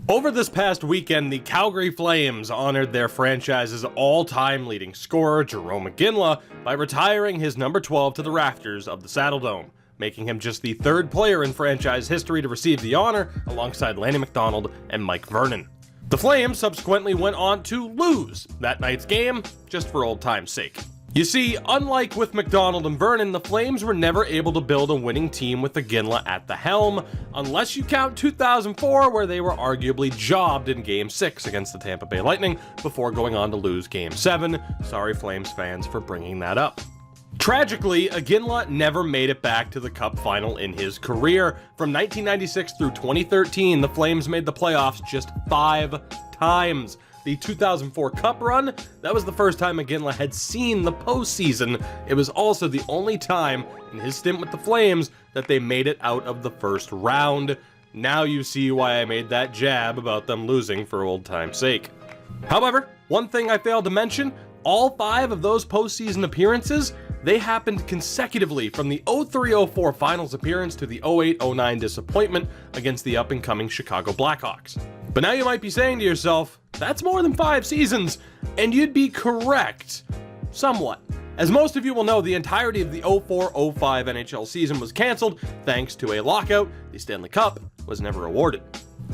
Over this past weekend, the Calgary Flames honored their franchise's all-time leading scorer, Jarome Iginla, by retiring his number 12 to the rafters of the Saddledome, making him just the third player in franchise history to receive the honor, alongside Lanny McDonald and Mike Vernon. The Flames subsequently went on to lose that night's game, just for old time's sake. You see, unlike with McDonald and Vernon, the Flames were never able to build a winning team with Iginla at the helm, unless you count 2004, where they were arguably jobbed in Game 6 against the Tampa Bay Lightning before going on to lose Game 7. Sorry, Flames fans, for bringing that up. Tragically, Iginla never made it back to the Cup final in his career. From 1996 through 2013, the Flames made the playoffs just 5 times. The 2004 Cup run, that was the first time Iginla had seen the postseason. It was also the only time in his stint with the Flames that they made it out of the first round. Now you see why I made that jab about them losing for old time's sake. However, one thing I failed to mention, all 5 of those postseason appearances, they happened consecutively from the 03-04 finals appearance to the 08-09 disappointment against the up-and-coming Chicago Blackhawks. But now you might be saying to yourself, that's more than 5 seasons, and you'd be correct. Somewhat. As most of you will know, the entirety of the 04-05 NHL season was canceled thanks to a lockout. The Stanley Cup was never awarded.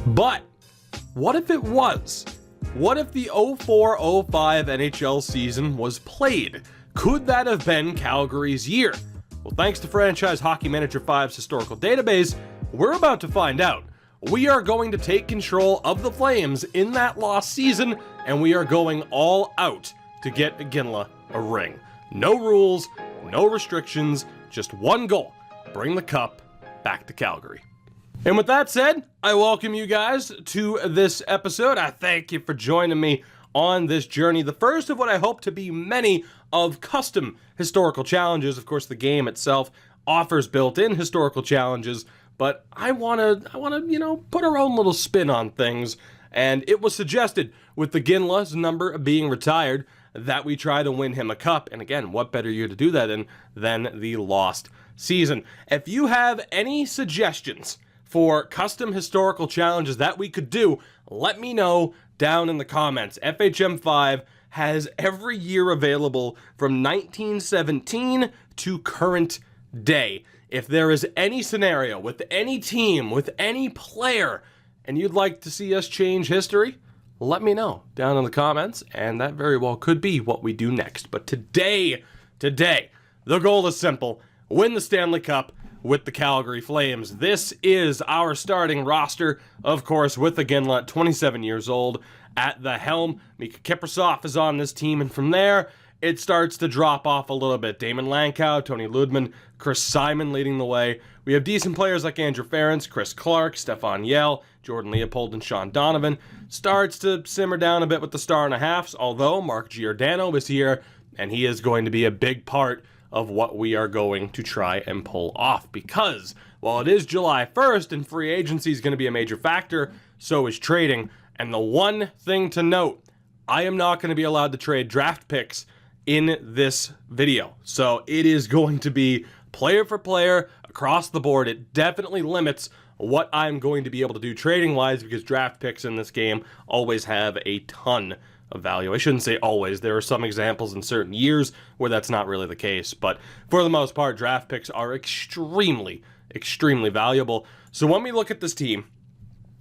But what if it was? What if the 04-05 NHL season was played? Could that have been Calgary's year? Well, thanks to Franchise Hockey Manager 5's historical database, we're about to find out. We are going to take control of the Flames in that lost season, and we are going all out to get Iginla a ring. No rules, no restrictions, just one goal: bring the cup back to Calgary. And with that said, I welcome you guys to this episode. I thank you for joining me on this journey, the first of what I hope to be many of custom historical challenges. Of course, the game itself offers built-in historical challenges, but I want to, put our own little spin on things. And it was suggested, with Iginla's number being retired, that we try to win him a cup. And again, what better year to do that in than the lost season? If you have any suggestions for custom historical challenges that we could do, let me know down in the comments. FHM5 has every year available from 1917 to current day. If there is any scenario with any team, with any player, and you'd like to see us change history, let me know down in the comments, and that very well could be what we do next. But today, the goal is simple: win the Stanley Cup with the Calgary Flames. This is our starting roster, of course, with Iginla, 27 years old, at the helm. Mika Kiprasov is on this team, and from there, it starts to drop off a little bit. Damon Lankow, Tony Ludman, Chris Simon leading the way. We have decent players like Andrew Ference, Chris Clark, Stefan Yell, Jordan Leopold, and Sean Donovan. Starts to simmer down a bit with the star and a halves, although Mark Giordano is here, and he is going to be a big part of what we are going to try and pull off. Because while it is July 1st and free agency is going to be a major factor, so is trading. And the one thing to note, I am not going to be allowed to trade draft picks in this video. So it is going to be player for player across the board. It definitely limits what I'm going to be able to do trading wise, because draft picks in this game always have a ton of value. I shouldn't say always. There are some examples in certain years where that's not really the case, but for the most part, draft picks are extremely valuable. So when we look at this team,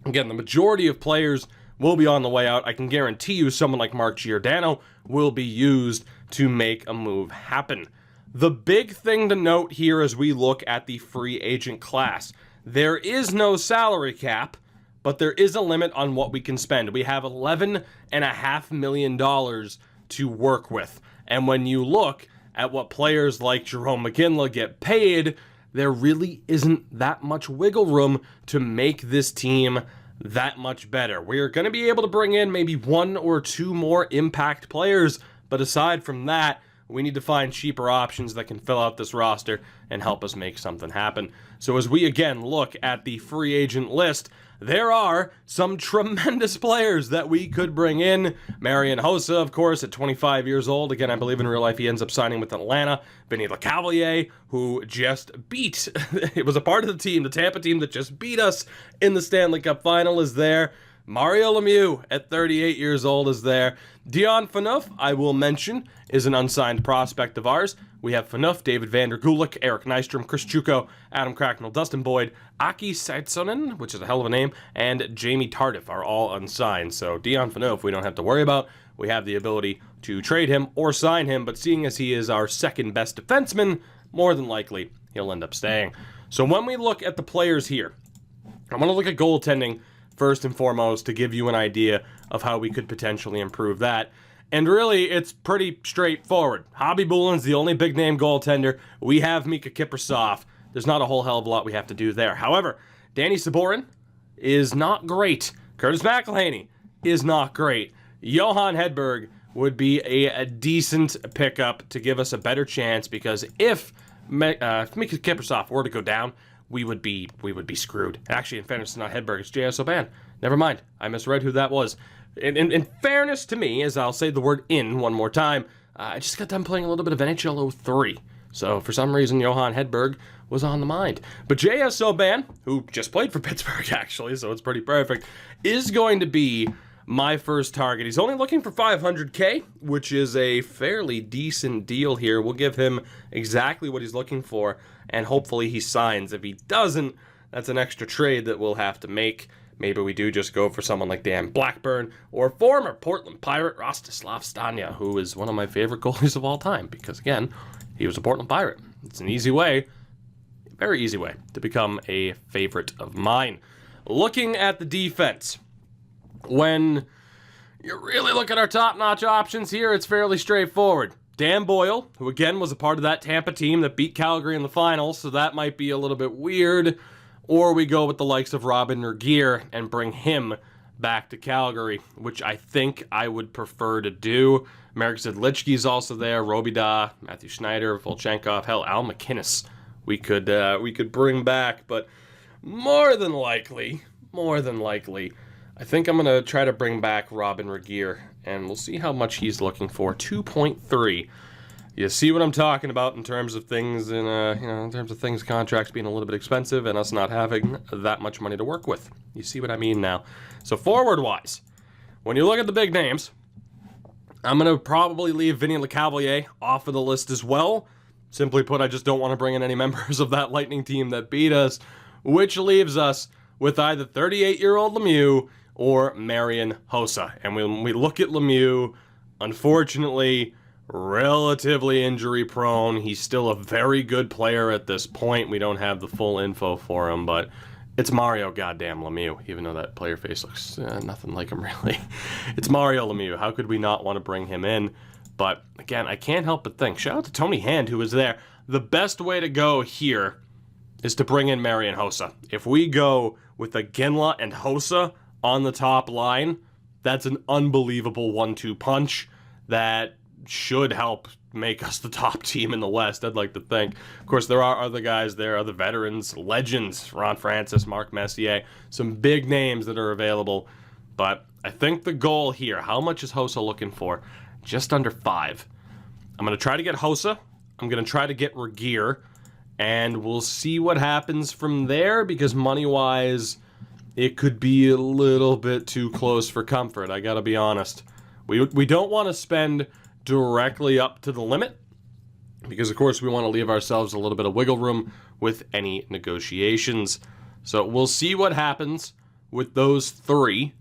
again, the majority of players will be on the way out. I can guarantee you someone like Mark Giordano will be used to make a move happen. The big thing to note here as we look at the free agent class, there is no salary cap, but there is a limit on what we can spend. We have $11.5 million to work with. And when you look at what players like Jarome Iginla get paid, there really isn't that much wiggle room to make this team that much better. We're going to be able to bring in maybe 1 or 2 more impact players, but aside from that, we need to find cheaper options that can fill out this roster and help us make something happen. So as we again look at the free agent list, there are some tremendous players that we could bring in. Marian Hossa, of course, at 25 years old. Again, I believe in real life he ends up signing with Atlanta. Vinny LeCavalier, who just beat, it was a part of the team, the Tampa team that just beat us in the Stanley Cup final, is there. Mario Lemieux at 38 years old is there. Dion Phaneuf, I will mention, is an unsigned prospect of ours. We have Phaneuf, David Vander Gulik, Eric Nystrom, Chris Chuko, Adam Cracknell, Dustin Boyd, Aki Saitsonen, which is a hell of a name, and Jamie Tardif are all unsigned. So Dion Phaneuf we don't have to worry about. We have the ability to trade him or sign him, but seeing as he is our second best defenseman, more than likely he'll end up staying. So when we look at the players here, I want to look at goaltending first and foremost to give you an idea of how we could potentially improve that. And really, it's pretty straightforward. Hobby Boulin's the only big-name goaltender. We have Mika Kiprusoff. There's not a whole hell of a lot we have to do there. However, Danny Saborin is not great. Curtis McElhaney is not great. Johan Hedberg would be a decent pickup to give us a better chance, because if Mika Kiprusoff were to go down, we would be screwed. Actually, in fairness, it's not Hedberg, it's J.S. O'Ban. Never mind, I misread who that was. In fairness to me, as I'll say the word "in" one more time, I just got done playing a little bit of NHL 03. So for some reason, Johan Hedberg was on the mind. But J.S. O'Ban, who just played for Pittsburgh actually, so it's pretty perfect, is going to be my first target. He's only looking for $500K, which is a fairly decent deal here. We'll give him exactly what he's looking for, and hopefully he signs. If he doesn't, that's an extra trade that we'll have to make. Maybe we do just go for someone like Dan Blackburn or former Portland Pirate Rostislav Stania, who is one of my favorite goalies of all time, because again, he was a Portland Pirate. It's an easy way, very easy way, to become a favorite of mine. Looking at the defense, when you really look at our top-notch options here, it's fairly straightforward. Dan Boyle, who again was a part of that Tampa team that beat Calgary in the finals, so that might be a little bit weird. Or we go with the likes of Robin Regeer and bring him back to Calgary, which I think I would prefer to do. Marek Zedlichky's also there, Robida, Matthew Schneider, Volchenkov, hell, Al McInnes we could bring back, but more than likely, I think I'm going to try to bring back Robin Regeer, and we'll see how much he's looking for. 2.3. You see what I'm talking about in terms of things, in terms of things, contracts being a little bit expensive and us not having that much money to work with. You see what I mean now? So forward-wise, when you look at the big names, I'm going to probably leave Vinny Lecavalier off of the list as well. Simply put, I just don't want to bring in any members of that Lightning team that beat us, which leaves us with either 38-year-old Lemieux or Marian Hossa. And when we look at Lemieux, unfortunately, relatively injury prone. He's still a very good player at this point. We don't have the full info for him, but it's Mario goddamn Lemieux, even though that player face looks nothing like him really. It's Mario Lemieux. How could we not want to bring him in? But again, I can't help but think, shout out to Tony Hand, who was there. The best way to go here is to bring in Marian Hossa. If we go with Iginla and Hossa on the top line, that's an unbelievable 1-2 punch that should help make us the top team in the West, I'd like to think. Of course, there are other guys there, other veterans, legends, Ron Francis, Mark Messier, some big names that are available. But I think the goal here, how much is Hossa looking for? Just under 5. I'm going to try to get Hossa. I'm going to try to get Regeer. And we'll see what happens from there, because money-wise, it could be a little bit too close for comfort, I got to be honest. We don't want to spend directly up to the limit, because of course we want to leave ourselves a little bit of wiggle room with any negotiations. So we'll see what happens with those 3,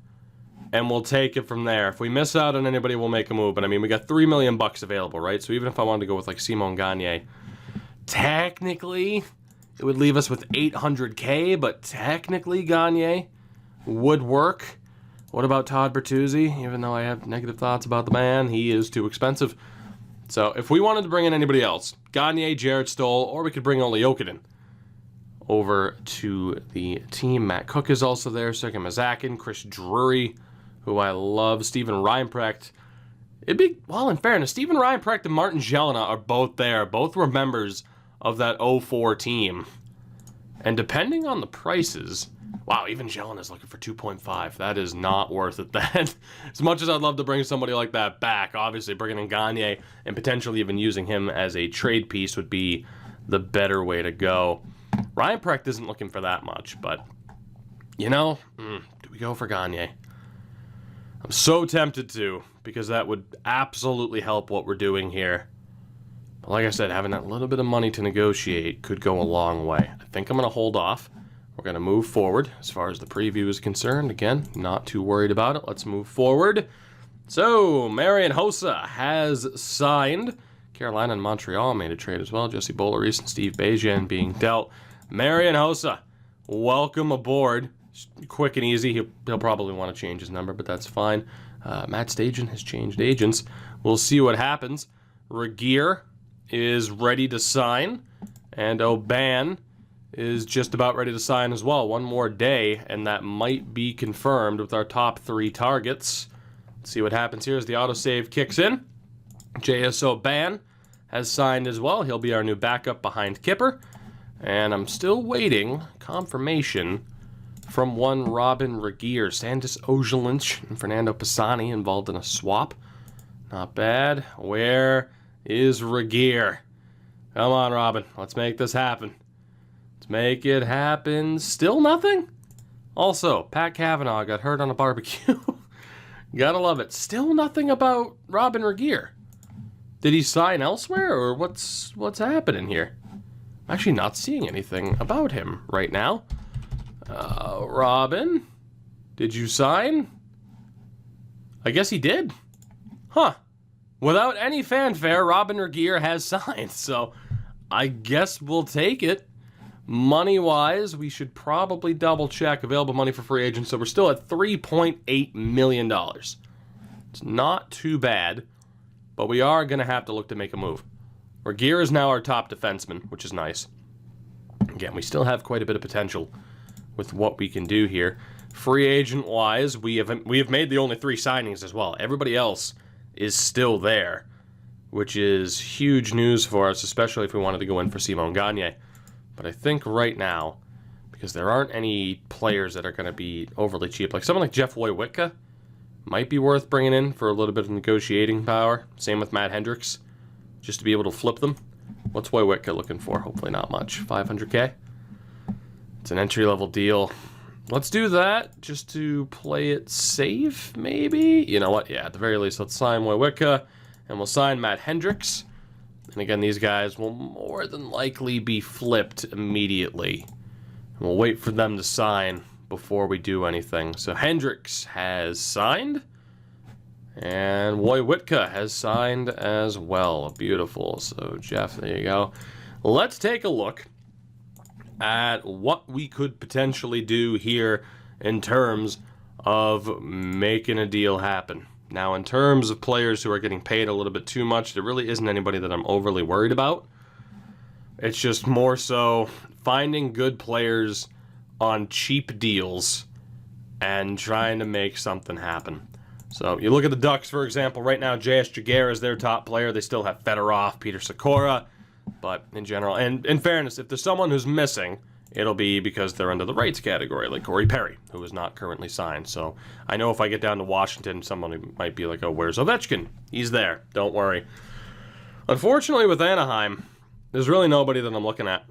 and we'll take it from there. If we miss out on anybody, we'll make a move. But I mean, we got $3 million available, right? So even if I wanted to go with like Simon Gagne, technically it would leave us with $800K, but technically Gagne would work. What about Todd Bertuzzi? Even though I have negative thoughts about the man, he is too expensive. So if we wanted to bring in anybody else, Gagne, Jared Stoll, or we could bring Olli Jokinen over to the team. Matt Cook is also there, Sergei Mazakin, Chris Drury, who I love, Steven Reinprecht. It'd be, well, in fairness, Steven Reinprecht and Martin Jelena are both there. Both were members of that 04 team. And depending on the prices, wow, even Jelena is looking for 2.5. That is not worth it then. As much as I'd love to bring somebody like that back, obviously bringing in Gagne and potentially even using him as a trade piece would be the better way to go. Reinprecht isn't looking for that much, but, you know, do we go for Gagne? I'm so tempted to, because that would absolutely help what we're doing here. But like I said, having that little bit of money to negotiate could go a long way. I think I'm going to hold off. We're going to move forward as far as the preview is concerned. Again, not too worried about it. Let's move forward. So, Marian Hossa has signed. Carolina and Montreal made a trade as well. Jesse Boulerice and Steve Bajan being dealt. Marian Hossa, welcome aboard. Quick and easy. He'll probably want to change his number, but that's fine. Matt Stajan has changed agents. We'll see what happens. Regeer is ready to sign, and Oban is just about ready to sign as well. One more day, and that might be confirmed with our top 3 targets. Let's see what happens here as the autosave kicks in. J.S. Oban has signed as well. He'll be our new backup behind Kipper. And I'm still waiting confirmation from one Robin Regeer. Sandis Ojelinch and Fernando Pisani involved in a swap. Not bad. Where is Regeer? Come on, Robin. Let's make this happen. Let's make it happen. Still nothing? Also, Pat Cavanaugh got hurt on a barbecue. Gotta love it. Still nothing about Robin Regeer. Did he sign elsewhere, or what's happening here? I'm actually not seeing anything about him right now. Robin, did you sign? I guess he did. Huh. Without any fanfare, Robin Regeer has signed, so I guess we'll take it. Money-wise, we should probably double-check available money for free agents, so we're still at $3.8 million. It's not too bad, but we are going to have to look to make a move. Regeer is now our top defenseman, which is nice. Again, we still have quite a bit of potential with what we can do here. Free agent-wise, we have made the only 3 signings as well. Everybody else is still there, which is huge news for us, especially if we wanted to go in for Simon Gagne. But I think right now, because there aren't any players that are going to be overly cheap, like someone like Jeff Wojciechowski might be worth bringing in for a little bit of negotiating power. Same with Matt Hendricks, just to be able to flip them. What's Wojciechowski looking for? Hopefully not much. 500K? It's an entry-level deal. Let's do that just to play it safe, maybe? You know what? Yeah, at the very least, let's sign Wojciechowski, and we'll sign Matt Hendricks. And again, these guys will more than likely be flipped immediately. And we'll wait for them to sign before we do anything. So Hendricks has signed. And Wojciechowski has signed as well. Beautiful. So Jeff, there you go. Let's take a look at what we could potentially do here in terms of making a deal happen. Now, in terms of players who are getting paid a little bit too much, there really isn't anybody that I'm overly worried about. It's just more so finding good players on cheap deals and trying to make something happen. So, you look at the Ducks, for example. Right now, J.S. Jaguar is their top player. They still have Fedorov, Peter Sikora. But in general, and in fairness, if there's someone who's missing, it'll be because they're under the rights category, like Corey Perry, who is not currently signed. So I know if I get down to Washington, someone might be like, oh, where's Ovechkin? He's there. Don't worry. Unfortunately, with Anaheim, there's really nobody that I'm looking at.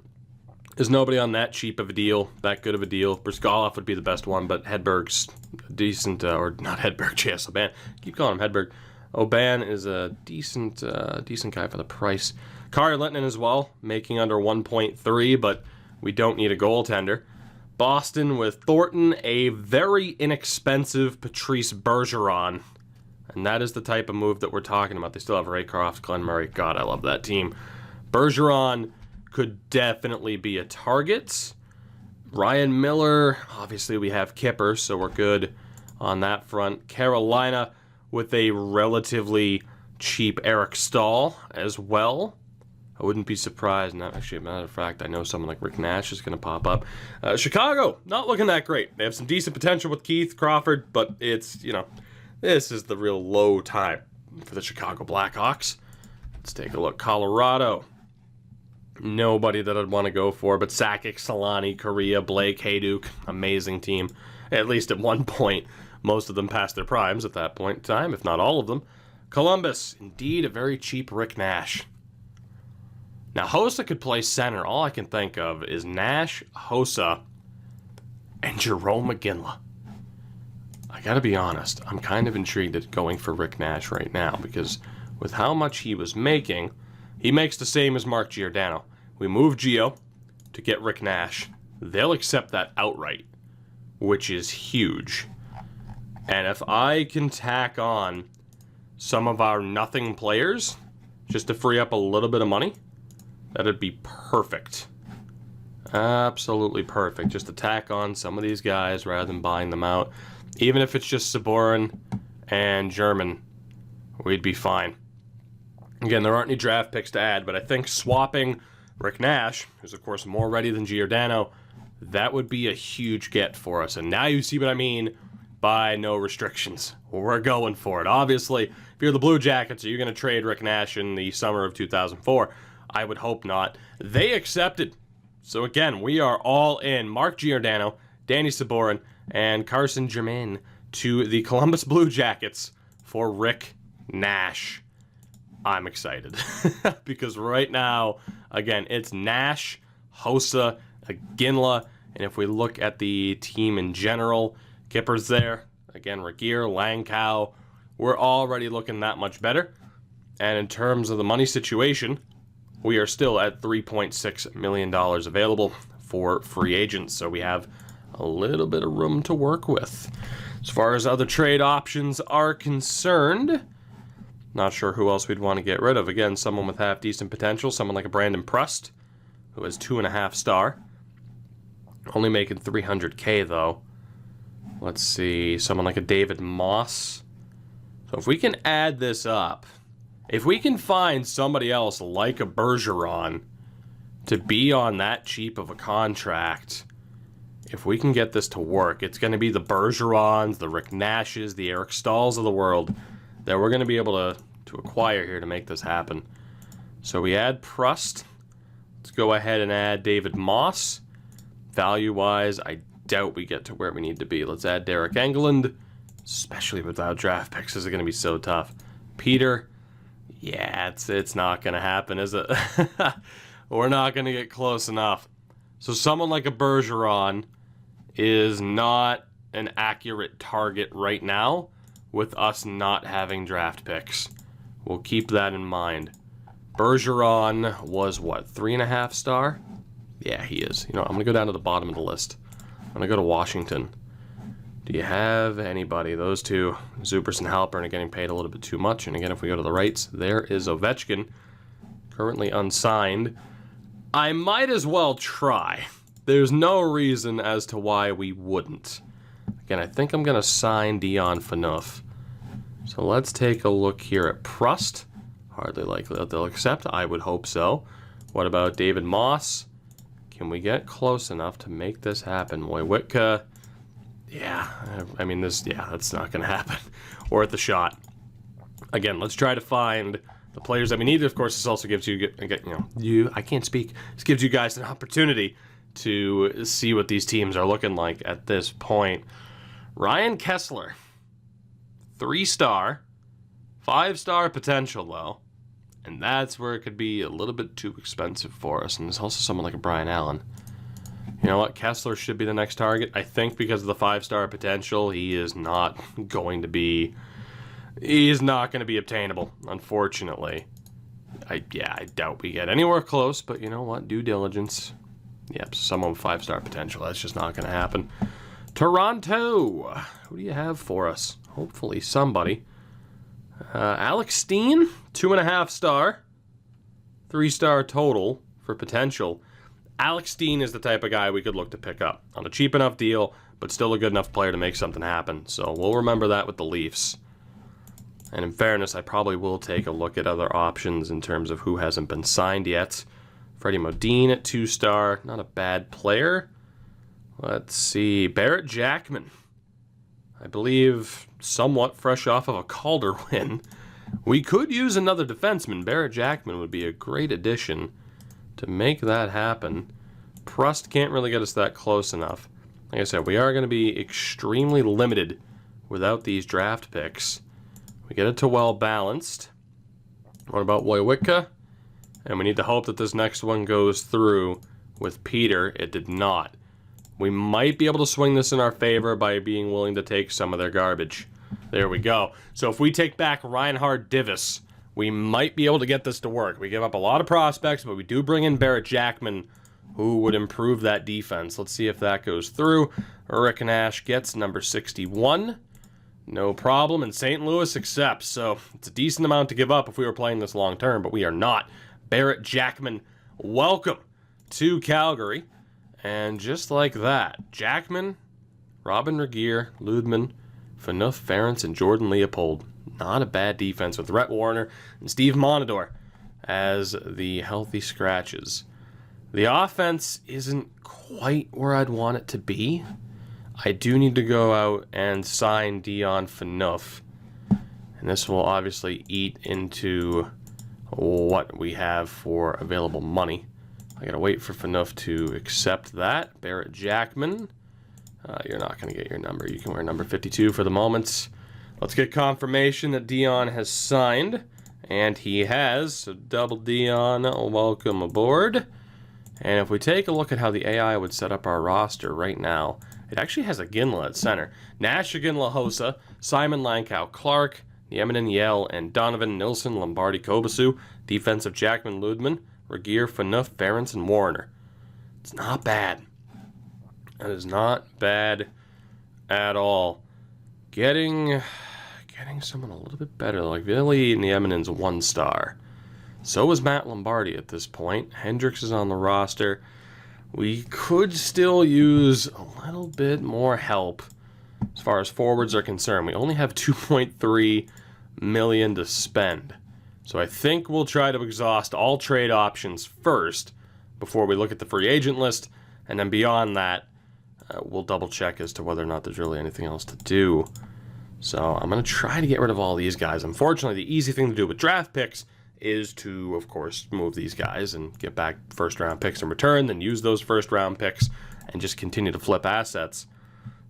There's nobody on that cheap of a deal, that good of a deal. Brzgalov would be the best one, but Hedberg's decent, or not Hedberg, J.S. Oban. Keep calling him Hedberg. Oban is a decent guy for the price. Kari Lehtonen as well, making under 1.3, but we don't need a goaltender. Boston with Thornton, a very inexpensive Patrice Bergeron. And that is the type of move that we're talking about. They still have Ray Croft, Glenn Murray. God, I love that team. Bergeron could definitely be a target. Ryan Miller, obviously we have Kipper, so we're good on that front. Carolina with a relatively cheap Eric Stahl as well. I wouldn't be surprised. Not actually, as a matter of fact, I know someone like Rick Nash is going to pop up. Chicago, not looking that great. They have some decent potential with Keith Crawford, but it's, this is the real low time for the Chicago Blackhawks. Let's take a look. Colorado. Nobody that I'd want to go for, but Sakic, Solani, Correa, Blake, Hayduk. Amazing team. At least at one point. Most of them past their primes at that point in time, if not all of them. Columbus. Indeed, a very cheap Rick Nash. Now, Hossa could play center. All I can think of is Nash, Hossa, and Jarome Iginla. I gotta be honest, I'm kind of intrigued at going for Rick Nash right now, because with how much he was making, he makes the same as Mark Giordano. We move Gio to get Rick Nash. They'll accept that outright, which is huge. And if I can tack on some of our nothing players, just to free up a little bit of money, that'd be perfect. Absolutely perfect. Just to tack on some of these guys rather than buying them out. Even if it's just Sabourin and German, we'd be fine. Again, there aren't any draft picks to add, but I think swapping Rick Nash, who's of course more ready than Giordano, that would be a huge get for us. And now you see what I mean by no restrictions. We're going for it. Obviously, if you're the Blue Jackets, are you going to trade Rick Nash in the summer of 2004? I would hope not. They accepted. So again, we are all in. Mark Giordano, Danny Sabourin, and Carson Germain to the Columbus Blue Jackets for Rick Nash. I'm excited because right now, again, it's Nash, Hossa, Iginla, and if we look at the team in general, Kipper's there, again, Regier, Langkow, we're already looking that much better. And in terms of the money situation, we are still at $3.6 million available for free agents, so we have a little bit of room to work with. As far as other trade options are concerned, not sure who else we'd want to get rid of. Again, someone with half-decent potential, someone like a Brandon Prust, who has 2.5 star. Only making $300K, though. Let's see, someone like a David Moss. So if we can add this up, if we can find somebody else like a Bergeron to be on that cheap of a contract, if we can get this to work, it's going to be the Bergerons, the Rick Nashes, the Eric Stahls of the world that we're going to be able to acquire here to make this happen. So we add Prust. Let's go ahead and add David Moss. Value-wise, I doubt we get to where we need to be. Let's add Derek Engelland, especially without draft picks. This is going to be so tough. Peter, yeah, it's not going to happen, is it? We're not going to get close enough. So someone like a Bergeron is not an accurate target right now with us not having draft picks. We'll keep that in mind. Bergeron was what, 3.5 star? Yeah, he is. You know, I'm going to go down to the bottom of the list. I'm going to go to Washington. Do you have anybody? Those two, Zupas and Halpern, are getting paid a little bit too much. And again, if we go to the rights, there is Ovechkin, currently unsigned. I might as well try. There's no reason as to why we wouldn't. Again, I think I'm going to sign Dion Phaneuf. So let's take a look here at Prust. Hardly likely that they'll accept. I would hope so. What about David Moss? Can we get close enough to make this happen? Wojciechowski, yeah, I mean, that's not going to happen. Or at the shot. Again, let's try to find the players that we need. Of course, this also gives you, I can't speak. This gives you guys an opportunity to see what these teams are looking like at this point. Ryan Kessler, 3-star, 5-star potential though, and that's where it could be a little bit too expensive for us. And there's also someone like a Brian Allen. You know what? Kessler should be the next target. I think because of the 5-star potential, he is not going to be obtainable, unfortunately. I doubt we get anywhere close, but you know what? Due diligence. Yep, someone with 5-star potential. That's just not going to happen. Toronto. Who do you have for us? Hopefully somebody. Alex Steen, 2.5 star. 3-star total for potential. Alex Steen is the type of guy we could look to pick up on a cheap enough deal, but still a good enough player to make something happen. So we'll remember that with the Leafs. And in fairness, I probably will take a look at other options in terms of who hasn't been signed yet. Freddie Modine at 2-star, not a bad player. Let's see, Barrett Jackman. I believe somewhat fresh off of a Calder win. We could use another defenseman. Barrett Jackman would be a great addition to make that happen. Prust can't really get us that close enough. Like I said, we are going to be extremely limited without these draft picks. We get it to well balanced. What about Wojciechowski? And we need to hope that this next one goes through with Peter. It did not. We might be able to swing this in our favor by being willing to take some of their garbage. There we go. So if we take back Reinhard Divis, we might be able to get this to work. We give up a lot of prospects, but we do bring in Barrett Jackman, who would improve that defense. Let's see if that goes through. Rick Nash gets number 61. No problem, and St. Louis accepts. So it's a decent amount to give up if we were playing this long term, but we are not. Barrett Jackman, welcome to Calgary. And just like that, Jackman, Robin Regeer, Ludman, Phaneuf, Ferentz, and Jordan Leopold. Not a bad defense with Rhett Warner and Steve Monador as the healthy scratches. The offense isn't quite where I'd want it to be. I do need to go out and sign Dion Phaneuf. And this will obviously eat into what we have for available money. I gotta wait for Phaneuf to accept that. Barrett Jackman. You're not going to get your number. You can wear number 52 for the moment. Let's get confirmation that Dion has signed. And he has. So double Dion, welcome aboard. And if we take a look at how the AI would set up our roster right now, it actually has Iginla at center. Nash, Iginla, Hossa, Simon, Lankow, Clark, Nieminen, Yell, and Donovan, Nilsson, Lombardi, Kobasu. Defensive Jackman, Ludman, Regeer, Phaneuf, Ferentz, and Warner. It's not bad. That is not bad at all. Getting someone a little bit better, like Ville Nieminen's a 1-star. So is Matt Lombardi at this point. Hendricks is on the roster. We could still use a little bit more help as far as forwards are concerned. We only have $2.3 million to spend. So I think we'll try to exhaust all trade options first before we look at the free agent list. And then beyond that, we'll double check as to whether or not there's really anything else to do. So I'm going to try to get rid of all these guys. Unfortunately, the easy thing to do with draft picks is to, of course, move these guys and get back first-round picks in return, then use those first-round picks and just continue to flip assets.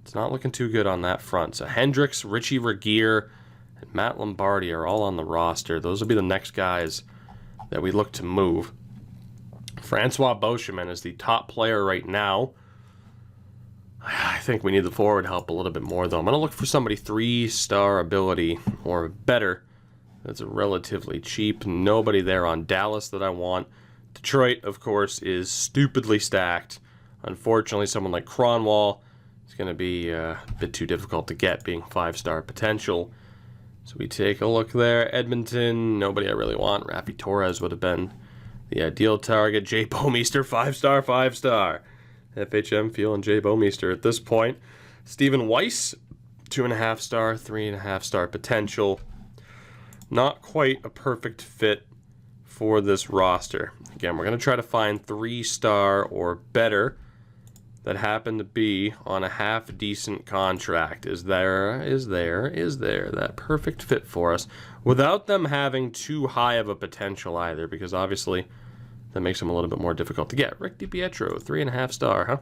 It's not looking too good on that front. So Hendricks, Richie Regeer, and Matt Lombardi are all on the roster. Those will be the next guys that we look to move. Francois Beauchemin is the top player right now. I think we need the forward help a little bit more, though. I'm going to look for somebody 3-star ability or better that's relatively cheap. Nobody there on Dallas that I want. Detroit, of course, is stupidly stacked. Unfortunately, someone like Cronwall is going to be a bit too difficult to get, being 5-star potential. So we take a look there. Edmonton, nobody I really want. Rafi Torres would have been the ideal target. Jay Bouwmeester, 5-star, 5-star. FHM feeling Jay Bouwmeester at this point. Stephen Weiss, 2.5-star, 3.5-star potential. Not quite a perfect fit for this roster. Again, we're going to try to find 3-star or better that happen to be on a half-decent contract. Is there that perfect fit for us without them having too high of a potential either, because obviously that makes them a little bit more difficult to get. Rick DiPietro, 3.5-star, huh?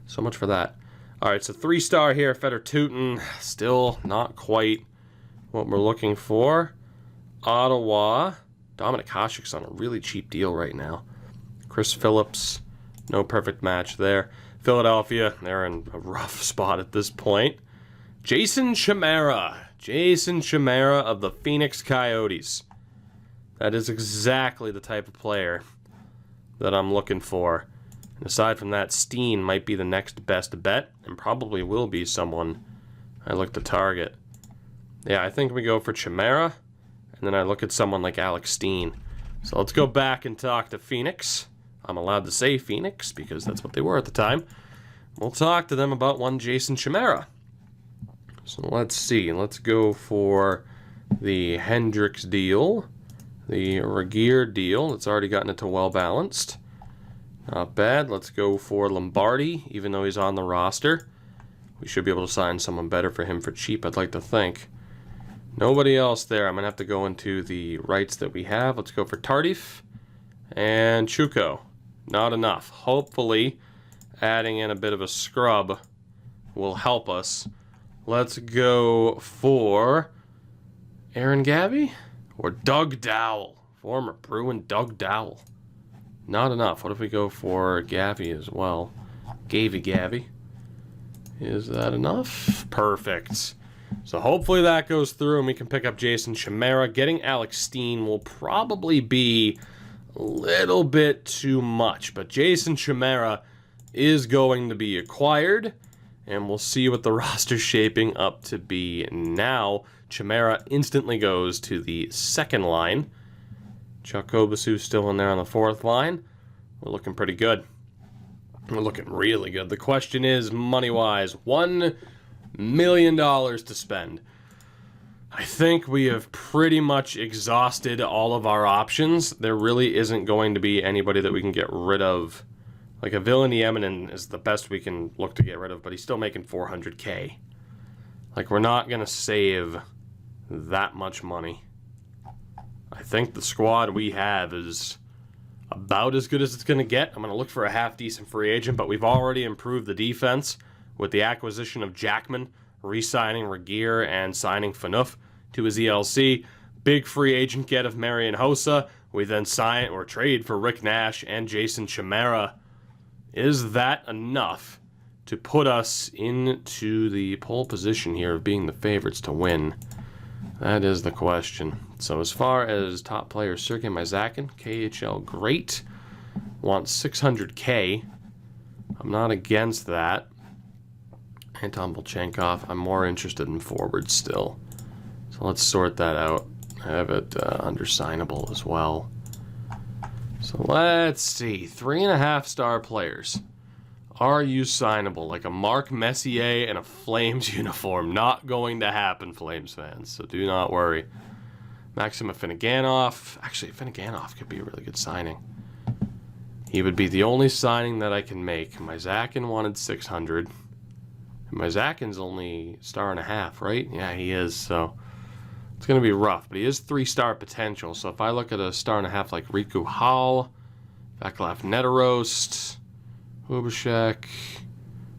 So much for that. All right, so 3-star here. Feder Tootin, still not quite what we're looking for. Ottawa, Dominic Hasek's on a really cheap deal right now. Chris Phillips, no perfect match there. Philadelphia, they're in a rough spot at this point. Jason Chimera of the Phoenix Coyotes. That is exactly the type of player that I'm looking for. And aside from that, Steen might be the next best bet, and probably will be someone I look to target. Yeah, I think we go for Chimera, and then I look at someone like Alex Steen. So let's go back and talk to Phoenix. I'm allowed to say Phoenix because that's what they were at the time. We'll talk to them about one Jason Chimera. So let's see. Let's go for the Hendricks deal. The Regeer deal. It's already gotten it to well-balanced. Not bad. Let's go for Lombardi, even though he's on the roster. We should be able to sign someone better for him for cheap, I'd like to think. Nobody else there. I'm going to have to go into the rights that we have. Let's go for Tardif and Chuko. Not enough. Hopefully, adding in a bit of a scrub will help us. Let's go for Aaron Gabby or Doug Dowell. Former Bruin Doug Dowell. Not enough. What if we go for Gabby as well? Gavy Gavy. Is that enough? Perfect. So hopefully that goes through and we can pick up Jason Chimera. Getting Alex Steen will probably be a little bit too much, but Jason Chimera is going to be acquired, and we'll see what the roster's shaping up to be now. Chimera instantly goes to the second line. Chuck Kobasu still in there on the fourth line. We're looking pretty good. We're looking really good. The question is, money-wise, $1 million to spend. I think we have pretty much exhausted all of our options. There really isn't going to be anybody that we can get rid of. Like, a Vilniemi is the best we can look to get rid of, but he's still making $400K. Like, we're not going to save that much money. I think the squad we have is about as good as it's going to get. I'm going to look for a half-decent free agent, but we've already improved the defense with the acquisition of Jackman, re-signing Regier, and signing Phaneuf to his ELC. Big free agent get of Marian Hossa. We then sign or trade for Rick Nash and Jason Chimera. Is that enough to put us into the pole position here of being the favorites to win? That is the question. So as far as top players, Sergei Myzakin, KHL great, wants $600K. I'm not against that. Anton Volchenkov, I'm more interested in forwards still. So let's sort that out. I have it undersignable as well. So let's see. 3.5-star players. Are you signable? Like a Mark Messier in a Flames uniform. Not going to happen, Flames fans. So do not worry. Maxim Afinoganov. Actually, Afinoganov could be a really good signing. He would be the only signing that I can make. Myzakin wanted 600. And Myzakin's only 1.5 stars, right? Yeah, he is. So it's going to be rough. But he is 3-star potential. So if I look at a 1.5 stars like Riku Hall, Vaclav Netarost, Hubashek,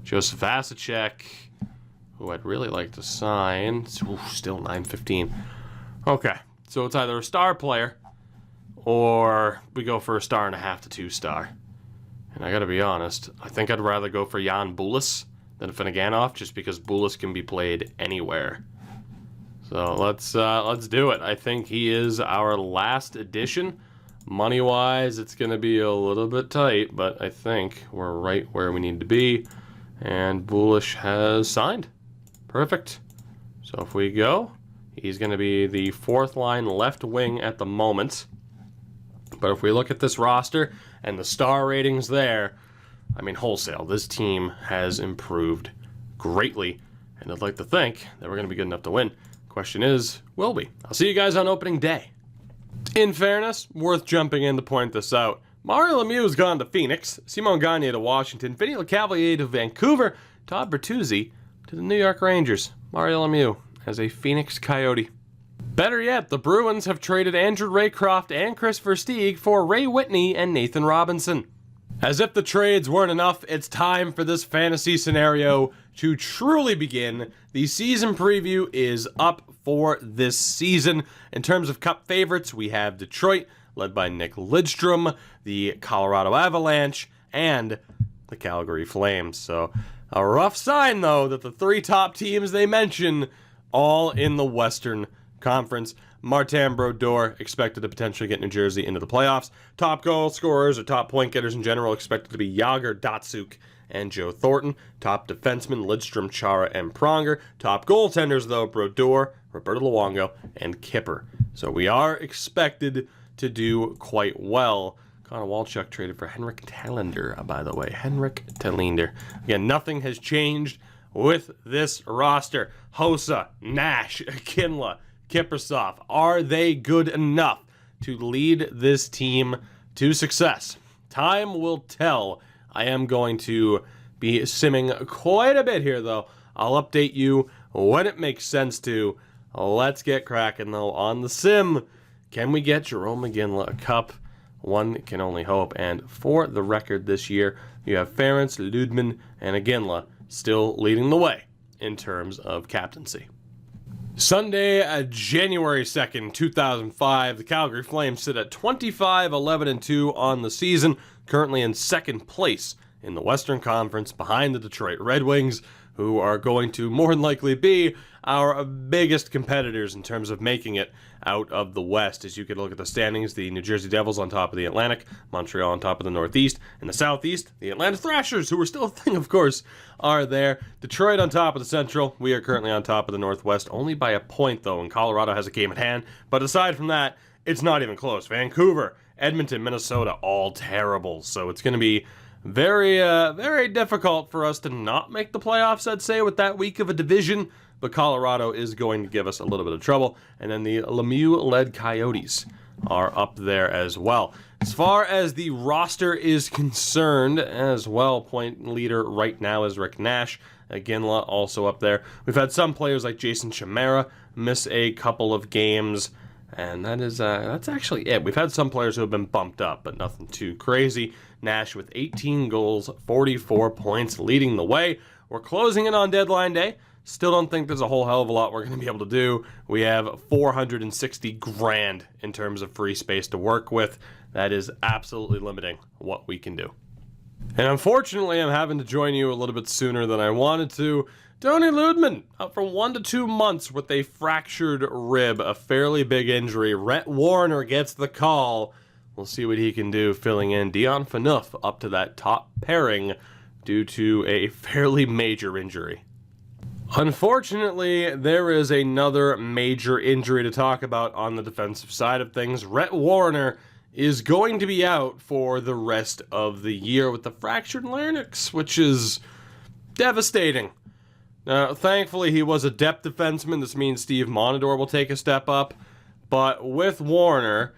Joseph Vasicek, who I'd really like to sign. Ooh, still $915. Okay, so it's either a star player or we go for a 1.5 to 2-star. And I gotta be honest, I think I'd rather go for Jan Bulis than Afinoganov, just because Bulis can be played anywhere. So let's do it. I think he is our last addition. Money-wise, it's going to be a little bit tight, but I think we're right where we need to be. And Bulish has signed. Perfect. So if we go, he's going to be the 4th-line left wing at the moment. But if we look at this roster and the star ratings there, I mean, wholesale, this team has improved greatly. And I'd like to think that we're going to be good enough to win. Question is, will we? I'll see you guys on opening day. In fairness, worth jumping in to point this out. Mario Lemieux's gone to Phoenix, Simon Gagne to Washington, Vinny Lecavalier to Vancouver, Todd Bertuzzi to the New York Rangers. Mario Lemieux as a Phoenix Coyote. Better yet, the Bruins have traded Andrew Raycroft and Chris Versteeg for Ray Whitney and Nathan Robinson. As if the trades weren't enough, it's time for this fantasy scenario to truly begin. The season preview is up for this season. In terms of cup favorites, we have Detroit, led by Nick Lidstrom, the Colorado Avalanche, and the Calgary Flames. So a rough sign, though, that the 3 top teams they mention, all in the Western Conference. Martin Brodeur expected to potentially get New Jersey into the playoffs. Top goal scorers or top point getters in general expected to be Yager, Datsuk, and Joe Thornton. Top defensemen, Lidstrom, Chara, and Pronger. Top goaltenders, though, Brodeur, Roberto Luongo, and Kipper. So we are expected to do quite well. Connor Walchuk traded for Henrik Telander, by the way. Henrik Telander. Again, nothing has changed with this roster. Hossa, Nash, Iginla, Kiprusoff, are they good enough to lead this team to success? Time will tell. I am going to be simming quite a bit here, though. I'll update you when it makes sense to. Let's get cracking, though, on the sim. Can we get Jarome Iginla a cup? One can only hope. And for the record this year, you have Ferentz, Ludman, and Iginla still leading the way in terms of captaincy. Sunday, January 2nd, 2005, the Calgary Flames sit at 25-11-2 on the season, currently in second place in the Western Conference behind the Detroit Red Wings, who are going to more than likely be our biggest competitors in terms of making it out of the West. As you can look at the standings, the New Jersey Devils on top of the Atlantic, Montreal on top of the Northeast. In the Southeast, the Atlanta Thrashers, who are still a thing, of course, are there. Detroit on top of the Central. We are currently on top of the Northwest, only by a point, though, and Colorado has a game at hand. But aside from that, it's not even close. Vancouver, Edmonton, Minnesota, all terrible. So it's going to be very difficult for us to not make the playoffs, I'd say, with that weak of a division. But Colorado is going to give us a little bit of trouble. And then the Lemieux-led Coyotes are up there as well. As far as the roster is concerned as well, point leader right now is Rick Nash. Iginla also up there. We've had some players like Jason Chimera miss a couple of games. And that's actually it. We've had some players who have been bumped up, but nothing too crazy. Nash with 18 goals, 44 points, leading the way. We're closing in on deadline day. Still don't think there's a whole hell of a lot we're going to be able to do. We have $460 grand in terms of free space to work with. That is absolutely limiting what we can do. And unfortunately, I'm having to join you a little bit sooner than I wanted to. Tony Ludman, out for 1 to 2 months with a fractured rib, a fairly big injury. Rhett Warner gets the call. We'll see what he can do, filling in Dion Phaneuf up to that top pairing due to a fairly major injury. Unfortunately, there is another major injury to talk about on the defensive side of things. Rhett Warner is going to be out for the rest of the year with the fractured larynx, which is devastating. Now, thankfully, he was a depth defenseman. This means Steve Monador will take a step up. But with Warner,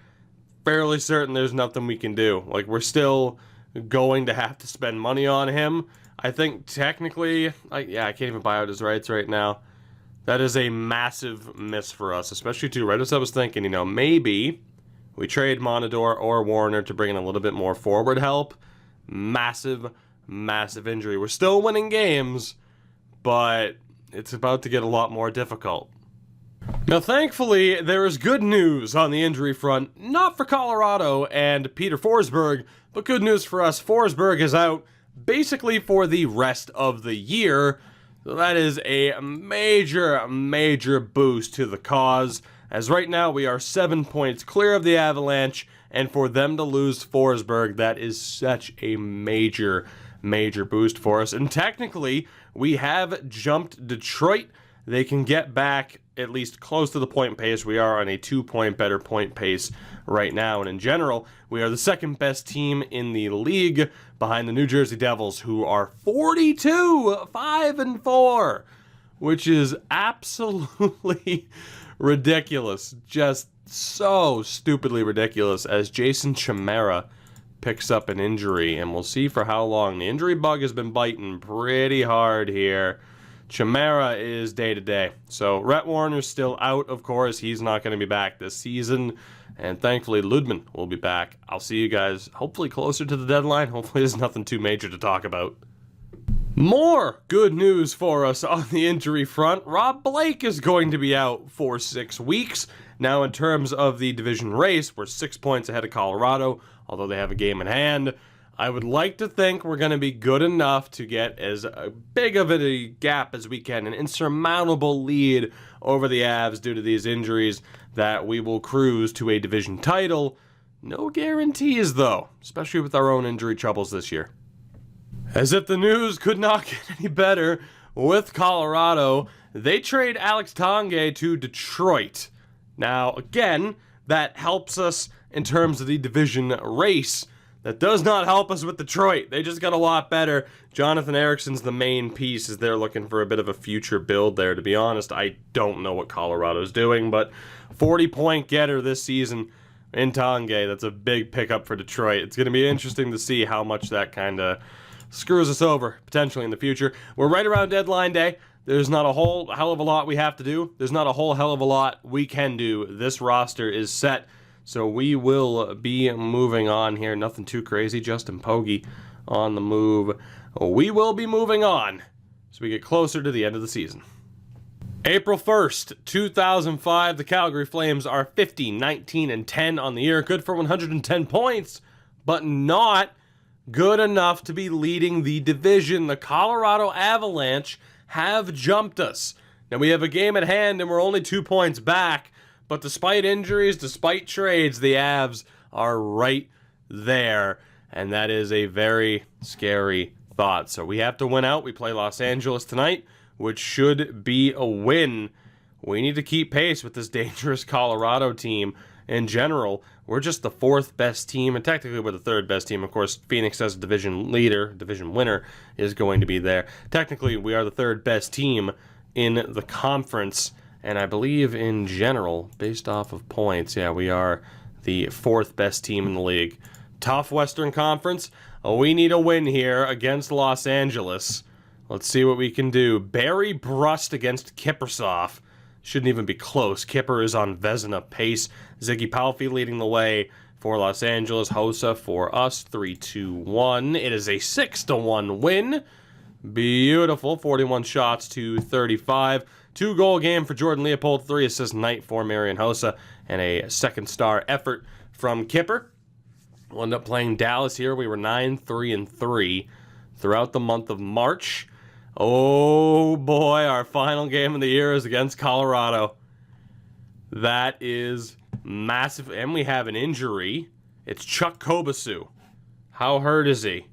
fairly certain there's nothing we can do. Like, we're still going to have to spend money on him. I think technically, I can't even buy out his rights right now. That is a massive miss for us, especially too, right as I was thinking, maybe we trade Monador or Warner to bring in a little bit more forward help. Massive injury. We're still winning games, but it's about to get a lot more difficult. Now, thankfully, there is good news on the injury front, not for Colorado and Peter Forsberg, but good news for us. Forsberg is out basically for the rest of the year. So that is a major boost to the cause, as right now we are 7 points clear of the Avalanche, and for them to lose Forsberg, that is such a major boost for us. And technically, we have jumped Detroit. They can get back at least close to the point pace. We are on a 2-point better point pace right now. And in general, we are the second best team in the league behind the New Jersey Devils, who are 42-5-4, which is absolutely ridiculous. Just so stupidly ridiculous, as Jason Chimera picks up an injury, and we'll see for how long. The injury bug has been biting pretty hard here. Chimera is day-to-day. So Rhett Warner's still out, of course. He's not going to be back this season. And thankfully, Ludman will be back. I'll see you guys hopefully closer to the deadline. Hopefully there's nothing too major to talk about. More good news for us on the injury front. Rob Blake is going to be out for 6 weeks. Now, in terms of the division race, we're 6 points ahead of Colorado, although they have a game in hand. I would like to think we're going to be good enough to get as big of a gap as we can, an insurmountable lead over the Avs due to these injuries, that we will cruise to a division title. No guarantees, though, especially with our own injury troubles this year. As if the news could not get any better, with Colorado, they trade Alex Tanguay to Detroit. Now, again, that helps us in terms of the division race. That does not help us with Detroit. They just got a lot better. Jonathan Ericsson's the main piece as they're looking for a bit of a future build there. To be honest, I don't know what Colorado's doing, but 40-point getter this season in Tanguay, that's a big pickup for Detroit. It's going to be interesting to see how much that kind of screws us over potentially in the future. We're right around deadline day. There's not a whole hell of a lot we have to do. There's not a whole hell of a lot we can do. This roster is set. So we will be moving on here. Nothing too crazy. Justin Pogge on the move. We will be moving on as we get closer to the end of the season. April 1st, 2005, the Calgary Flames are 50-19-10 on the year. Good for 110 points, but not good enough to be leading the division. The Colorado Avalanche have jumped us. Now we have a game at hand and we're only 2 points back, but despite injuries, despite trades, the Avs are right there, and that is a very scary thought. So we have to win out. We play Los Angeles tonight, which should be a win. We need to keep pace with this dangerous Colorado team. In general, we're just the 4th best team, and technically we're the 3rd best team. Of course, Phoenix as a division leader, division winner, is going to be there. Technically, we are the 3rd best team in the conference, and I believe in general, based off of points, yeah, we are the 4th best team in the league. Tough Western Conference. We need a win here against Los Angeles. Let's see what we can do. Barry Brust against Kiprusoff. Shouldn't even be close. Kipper is on Vezina pace. Ziggy Palffy leading the way for Los Angeles. Hossa for us. 3-2-1. It is a 6-1 win. Beautiful. 41 shots to 35. 2-goal game for Jordan Leopold. 3-assist night for Marian Hossa. And a second-star effort from Kipper. We'll end up playing Dallas here. We were 9-3-3 throughout the month of March. Oh boy, our final game of the year is against Colorado. That is massive. And we have an injury. It's Chuck Kobasu. How hurt is he?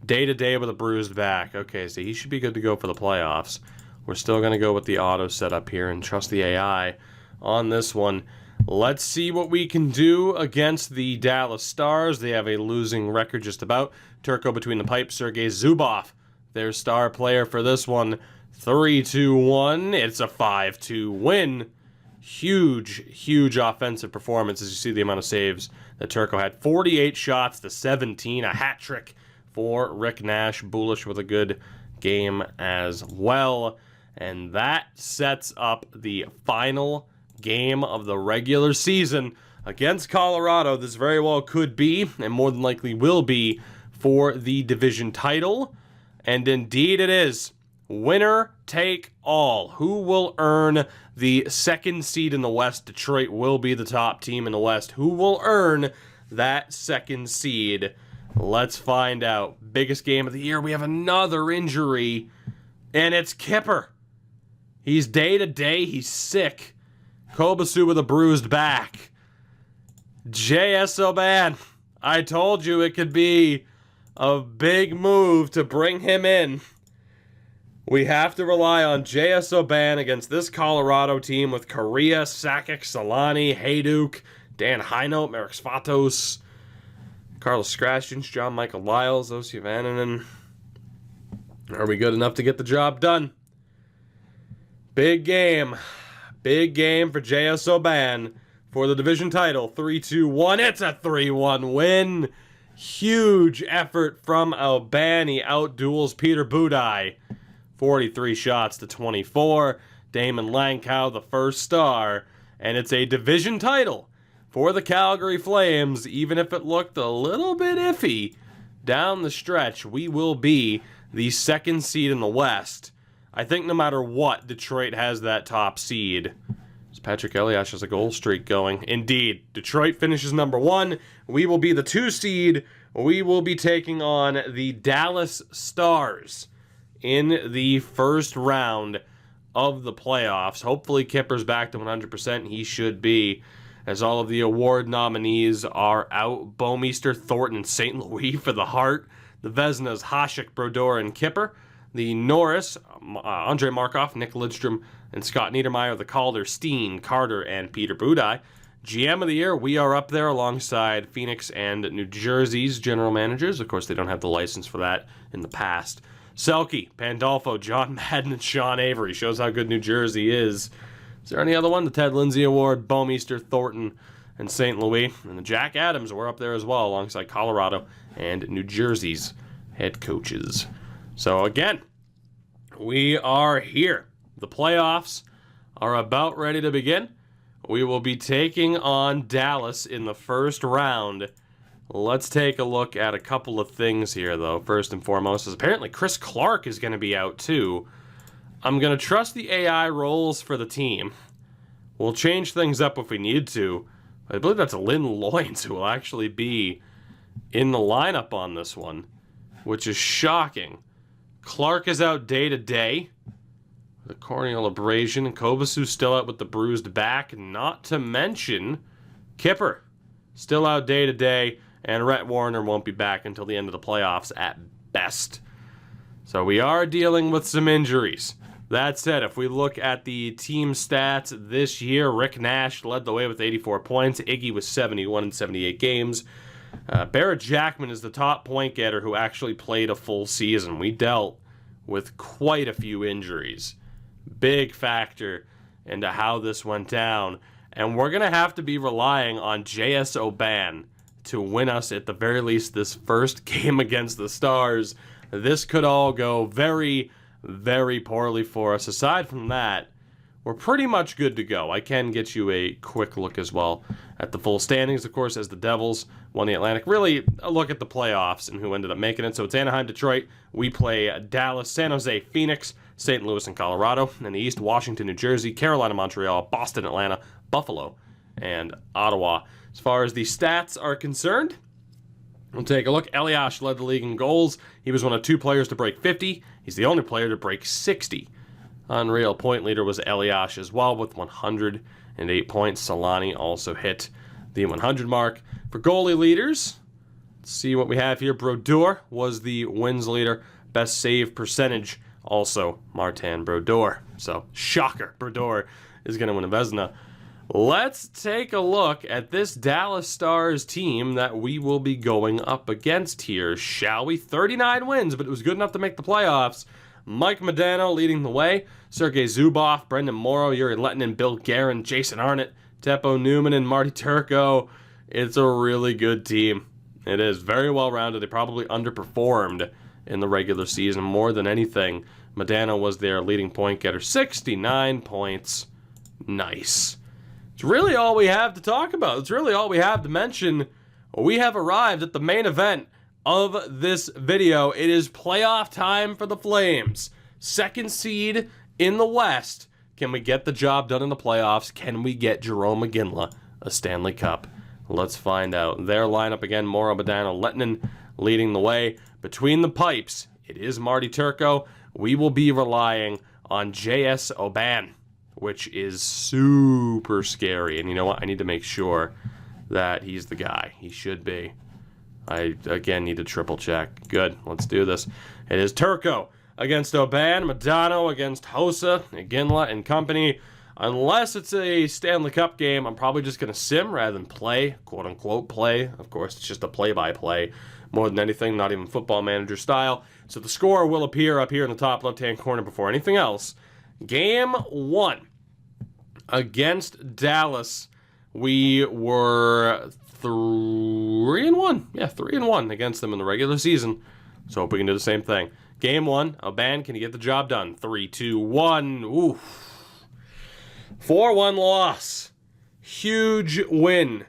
Day-to-day with a bruised back. Okay, so he should be good to go for the playoffs. We're still going to go with the auto setup here and trust the AI on this one. Let's see what we can do against the Dallas Stars. They have a losing record just about. Turco between the pipes, Sergei Zubov, their star player for this one. 3-2-1. It's a 5-2 win. Huge offensive performance as you see the amount of saves that Turco had. 48 shots to 17. A hat trick for Rick Nash. Bullish with a good game as well. And that sets up the final game of the regular season against Colorado. This very well could be, and more than likely will be, for the division title. And indeed it is. Winner take all. Who will earn the 2nd seed in the West? Detroit will be the top team in the West. Who will earn that 2nd seed? Let's find out. Biggest game of the year. We have another injury, and it's Kipper. He's day-to-day. He's sick. Kobasu with a bruised back. J.S. O'Ban. I told you it could be a big move to bring him in. We have to rely on J.S. O'Ban against this Colorado team with Correa, Sakic, Solani, Hayduk, Dan Heinold, Marek Svatos, Carlos Scratchins, John Michael Lyles, Ossi Vananen. Are we good enough to get the job done? Big game. Big game for J.S. O'Ban for the division title. 3-2-1. It's a 3-1 win. Huge effort from O'Ban. He outduels Peter Budaj. 43 shots to 24. Damon Langkow, the first star. And it's a division title for the Calgary Flames. Even if it looked a little bit iffy down the stretch, we will be the 2nd seed in the West. I think no matter what, Detroit has that top seed. Patrick Elias has a goal streak going. Indeed, Detroit finishes number 1. We will be the 2 seed. We will be taking on the Dallas Stars in the first round of the playoffs. Hopefully Kipper's back to 100%. He should be, as all of the award nominees are out. Bouwmeester, Thornton, and St. Louis for the Hart. The Vezinas, Hasek, Brodeur, and Kipper. The Norris, Andre Markov, Nick Lidstrom, and Scott Niedermeyer. The Calder, Steen, Carter, and Peter Budaj. GM of the year, we are up there alongside Phoenix and New Jersey's general managers. Of course, they don't have the license for that in the past. Selke, Pandolfo, John Madden, and Sean Avery. Shows how good New Jersey is. Is there any other one? The Ted Lindsay Award, Bouwmeester, Thornton, and St. Louis. And the Jack Adams were up there as well alongside Colorado and New Jersey's head coaches. So again, we are here. The playoffs are about ready to begin. We will be taking on Dallas in the first round. Let's take a look at a couple of things here, though. First and foremost is apparently Chris Clark is going to be out, too. I'm going to trust the AI roles for the team. We'll change things up if we need to. I believe that's Lynn Loynes who will actually be in the lineup on this one, which is shocking. Clark is out day to day with a corneal abrasion. Kovasu's still out with the bruised back. Not to mention Kipper, still out day to day. And Rhett Warner won't be back until the end of the playoffs at best. So we are dealing with some injuries. That said, if we look at the team stats this year, Rick Nash led the way with 84 points. Iggy was 71 in 78 games. Barrett Jackman is the top point getter who actually played a full season. We dealt with quite a few injuries. Big factor into how this went down. And we're going to have to be relying on J.S. Oban to win us, at the very least, this first game against the Stars. This could all go very, very poorly for us. Aside from that, we're pretty much good to go. I can get you a quick look as well at the full standings, of course, as the Devils won the Atlantic. Really, a look at the playoffs and who ended up making it. So it's Anaheim, Detroit. We play Dallas, San Jose, Phoenix, St. Louis, and Colorado. In the East, Washington, New Jersey, Carolina, Montreal, Boston, Atlanta, Buffalo, and Ottawa. As far as the stats are concerned, we'll take a look. Elias led the league in goals. He was one of 2 players to break 50. He's the only player to break 60. Unreal point leader was Elias as well with 108 points. Solani also hit the 100 mark. For goalie leaders, let's see what we have here. Brodeur was the wins leader. Best save percentage, also Martin Brodeur. So, shocker, Brodeur is going to win a Vezina. Let's take a look at this Dallas Stars team that we will be going up against here, shall we? 39 wins, but it was good enough to make the playoffs. Mike Modano leading the way. Sergei Zubov, Brendan Morrow, Yuri Lettinen, Bill Guerin, Jason Arnott, Teppo Newman, and Marty Turco. It's a really good team. It is very well-rounded. They probably underperformed in the regular season more than anything. Modano was their leading point getter. 69 points. Nice. It's really all we have to talk about. It's really all we have to mention. We have arrived at the main event of this video. It is playoff time for the Flames. Second seed in the West. Can we get the job done in the playoffs? Can we get Jarome Iginla a Stanley Cup? Let's find out. Their lineup again, Morrow, Modano, Lettinen leading the way. Between the pipes, it is Marty Turco. We will be relying on J.S. Oban, which is super scary. And you know what? I need to make sure that he's the guy. He should be. I, again, need to triple check. Good. Let's do this. It is Turco against Oban, Modano against Hossa, Iginla, and company. Unless it's a Stanley Cup game, I'm probably just going to sim rather than play, quote-unquote play. Of course, it's just a play-by-play more than anything, not even Football Manager style. So the score will appear up here in the top left-hand corner before anything else. Game 1 against Dallas. We were 3-1. Yeah, 3-1 against them in the regular season. So hope we can do the same thing. Game 1, Oban, can you get the job done? 3-2-1. Oof. 4-1 loss. Huge win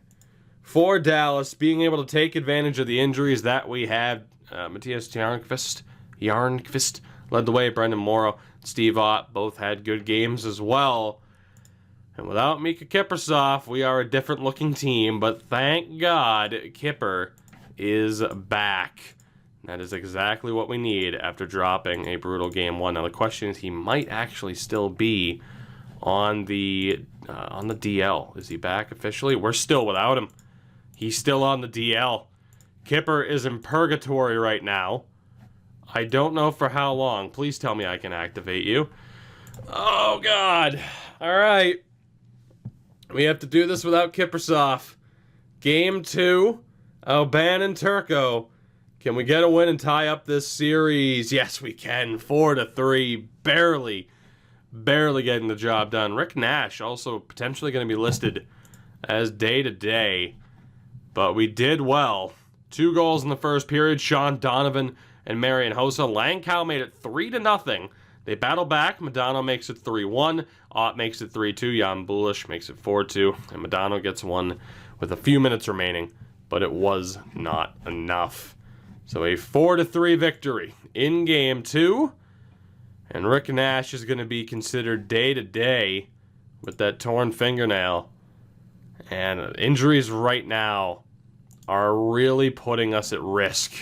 for Dallas, being able to take advantage of the injuries that we had. Matthias Jarnqvist led the way. Brendan Morrow, Steve Ott both had good games as well. And without Mika Kiprusoff, we are a different looking team, but thank God Kipper is back. That is exactly what we need after dropping a brutal game 1. Now the question is, he might actually still be on the DL. Is he back officially? We're still without him. He's still on the DL. Kipper is in purgatory right now. I don't know for how long. Please tell me I can activate you. Oh, God. All right. We have to do this without Kiprusoff. Game 2, Oban and Turco. Can we get a win and tie up this series? Yes, we can. 4-3. Barely getting the job done. Rick Nash also potentially going to be listed as day-to-day. But we did well. 2 goals in the first period. Sean Donovan and Marian Hossa. Langkow made it 3-0. They battle back. Modano makes it 3-1. Ott makes it 3-2. Jan Bulish makes it 4-2. And Modano gets one with a few minutes remaining. But it was not enough. So a 4-3 victory in Game 2. And Rick Nash is going to be considered day-to-day with that torn fingernail. And injuries right now are really putting us at risk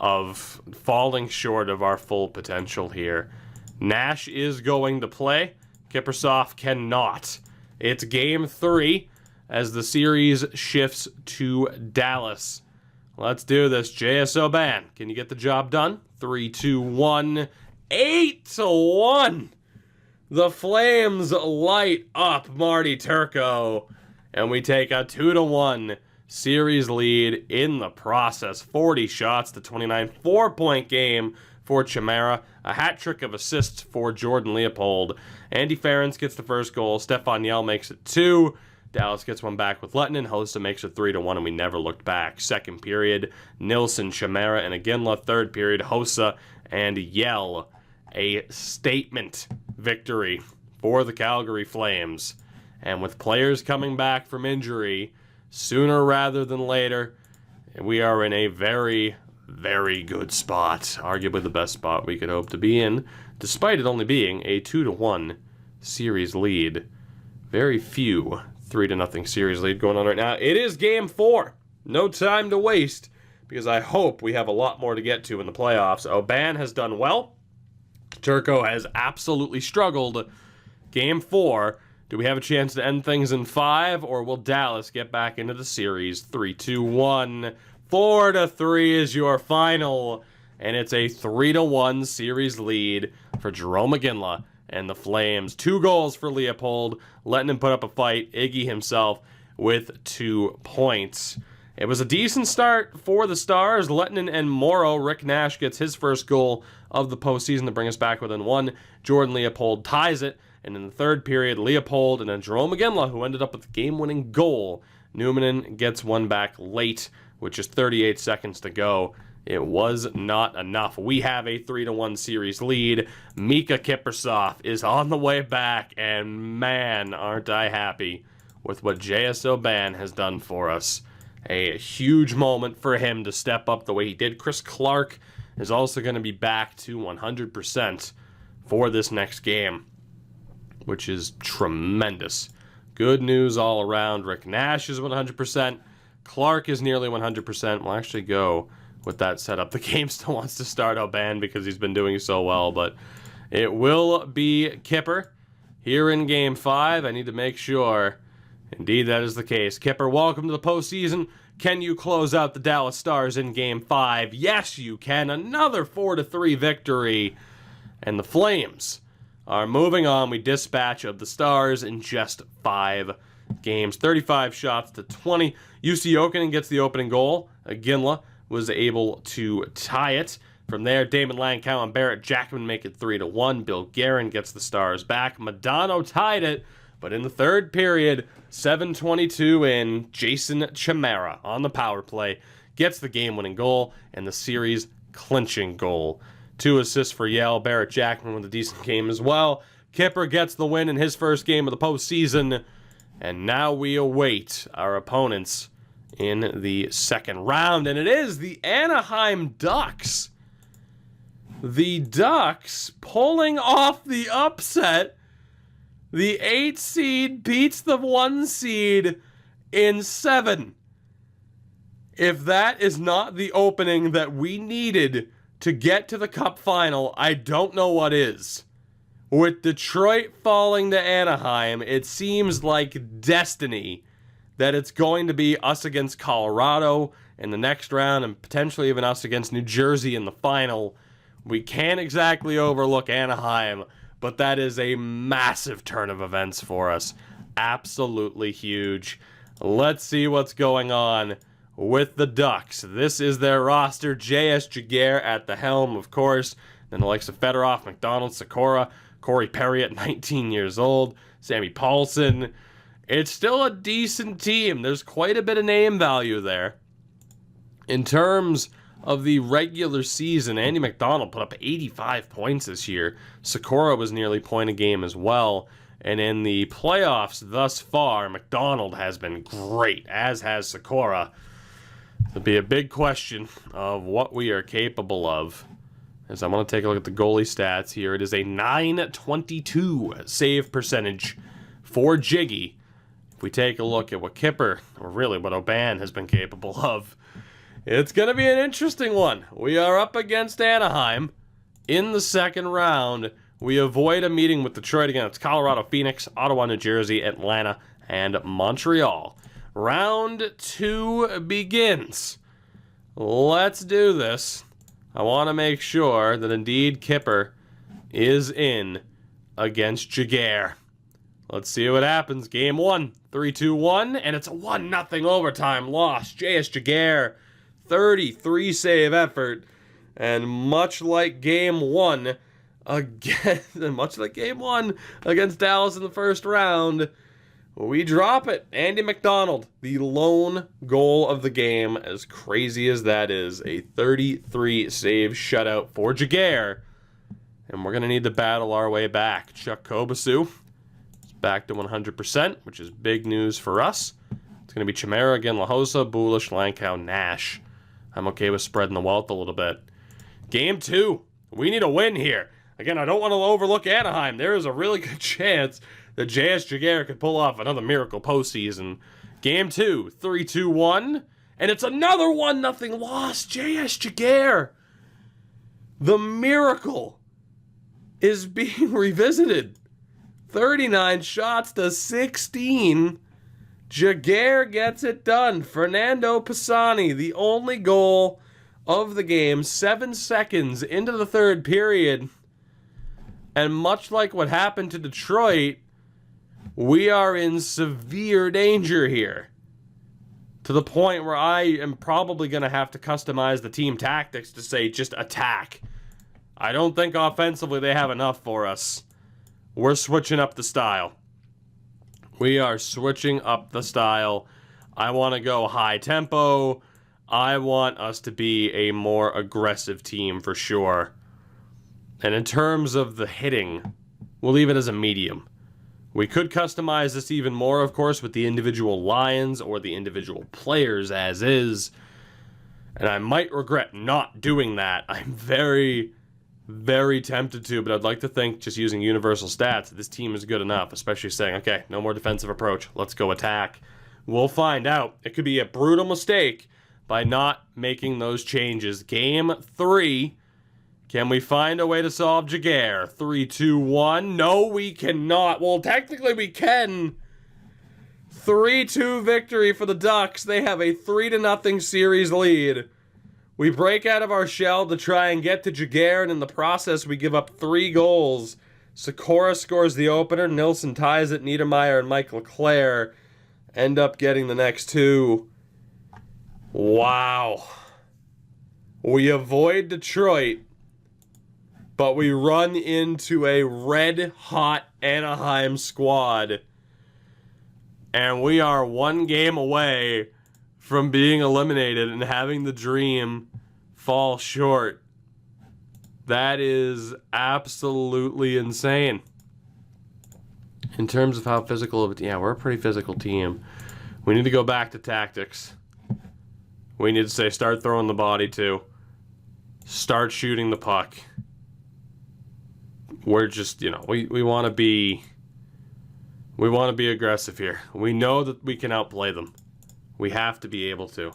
of falling short of our full potential here. Nash is going to play. Kiprusoff cannot. It's game 3 as the series shifts to Dallas. Let's do this. JSO Ban, can you get the job done? 3, 2, 1. 8-1. The Flames light up Marty Turco, and we take a 2-1 series lead in the process. 40 shots to 29. 4-point game for Chimera. A hat trick of assists for Jordan Leopold. Andy Ferentz gets the first goal. Stefan Yell makes it 2. Dallas gets one back with Lettinen. Hossa makes it 3-1, and we never looked back. Second period, Nilsson, Chimera, and Iginla. Third period, Hossa and Yell. A statement victory for the Calgary Flames. And with players coming back from injury sooner rather than later, we are in a very, very good spot. Arguably the best spot we could hope to be in, despite it only being a 2-1 series lead. Very few 3-0 series lead going on right now. It is game 4. No time to waste, because I hope we have a lot more to get to in the playoffs. Oban has done well. Turco has absolutely struggled. Game 4. Do we have a chance to end things in 5, or will Dallas get back into the series? 3-2-1. 4-3 is your final, and it's a 3-1 series lead for Jarome Iginla and the Flames. 2 goals for Leopold, letting him put up a fight. Iggy himself with 2 points. It was a decent start for the Stars. Lettinen and Morrow. Rick Nash gets his first goal of the postseason to bring us back within 1. Jordan Leopold ties it. And in the third period, Leopold and then Jarome Iginla, who ended up with the game-winning goal. Numanen gets one back late, with just 38 seconds to go. It was not enough. We have a 3-1 series lead. Mika Kiprusoff is on the way back, and man, aren't I happy with what JSO Ban has done for us. A huge moment for him to step up the way he did. Chris Clark is also going to be back to 100% for this next game, which is tremendous. Good news all around. Rick Nash is 100%. Clark is nearly 100%. We'll actually go with that setup. The game still wants to start Oban because he's been doing so well, but it will be Kipper here in Game 5. I need to make sure indeed that is the case. Kipper, welcome to the postseason. Can you close out the Dallas Stars in Game 5? Yes, you can. Another 4-3 victory. And the Flames are moving on. We dispatch of the Stars in just 5 games. 35 shots to 20. UC Jokinen gets the opening goal. Iginla was able to tie it. From there, Damon Langkow and Barrett Jackman make it 3-1. Bill Guerin gets the Stars back. Madonna tied it. But in the third period, 7:22 in, Jason Chimera on the power play gets the game-winning goal and the series-clinching goal. 2 assists for Yale. Barrett Jackman with a decent game as well. Kipper gets the win in his first game of the postseason. And now we await our opponents in the second round. And it is the Anaheim Ducks. The Ducks pulling off the upset. The 8 seed beats the 1 seed in 7. If that is not the opening that we needed to get to the Cup final, I don't know what is. With Detroit falling to Anaheim, it seems like destiny that it's going to be us against Colorado in the next round and potentially even us against New Jersey in the final. We can't exactly overlook Anaheim, but that is a massive turn of events for us. Absolutely huge. Let's see what's going on with the Ducks. This is their roster. J.S. Jaguar at the helm, of course. Then the likes of Fedorov, McDonald, Sikora, Corey Perry at 19 years old, Sammy Paulson. It's still a decent team. There's quite a bit of name value there. In terms of the regular season, Andy McDonald put up 85 points this year. Sikora was nearly point a game as well. And in the playoffs thus far, McDonald has been great, as has Sikora. It'll be a big question of what we are capable of. As I want to take a look at the goalie stats here, it is a .922 save percentage for Jiggy. If we take a look at what Kipper, or really what Oban has been capable of, it's going to be an interesting one. We are up against Anaheim in the second round. We avoid a meeting with Detroit again. It's Colorado, Phoenix, Ottawa, New Jersey, Atlanta, and Montreal. Round 2 begins. Let's do this. I want to make sure that indeed Kipper is in against Jaguar. Let's see what happens. Game 1, 3-2-1, and it's a 1-0 overtime loss. J.S. Jaguar, 33 save effort, and much like Game 1 against Dallas in the first round, we drop it. Andy McDonald, the lone goal of the game, as crazy as that is, a 33 save shutout for Jaguar, and we're going to need to battle our way back. Chuck Kobasu is back to 100%, which is big news for us. It's going to be Chimera, Iginla, Hossa, Bulish, Lankow, Nash. I'm okay with spreading the wealth a little bit. Game 2. We need a win here. Again, I don't want to overlook Anaheim. There is a really good chance that J.S. Jaguar could pull off another miracle postseason. Game 2, 3-2-1. And it's another 1-0 loss. J.S. Jaguar. The miracle is being revisited. 39 shots to 16. Jaguar gets it done. Fernando Pisani, the only goal of the game, 7 seconds into the third period. And much like what happened to Detroit, we are in severe danger here. To the point where I am probably going to have to customize the team tactics to say just attack. I don't think offensively they have enough for us. We're switching up the style. We are switching up the style. I want to go high tempo. I want us to be a more aggressive team for sure. And in terms of the hitting, we'll leave it as a medium. We could customize this even more, of course, with the individual lines or the individual players as is. And I might regret not doing that. I'm very, very tempted to, but I'd like to think just using universal stats, this team is good enough, especially saying, okay, no more defensive approach. Let's go attack. We'll find out. It could be a brutal mistake by not making those changes. Game 3. Can we find a way to solve Jaguar? 3-2-1. No, we cannot. Well, technically we can. 3-2 victory for the Ducks. They have a 3-0 series lead. We break out of our shell to try and get to Jaguar, and in the process we give up 3 goals. Sikora scores the opener. Nilsson ties it. Niedermeyer and Mike LeClaire end up getting the next 2. Wow. We avoid Detroit, but we run into a red-hot Anaheim squad. And we are 1 game away from being eliminated and having the dream fall short. That is absolutely insane. In terms of how physical of a team, yeah, we're a pretty physical team. We need to go back to tactics. We need to say start throwing the body too. Start shooting the puck. We're just, we want to be aggressive here. We know that we can outplay them. We have to be able to. In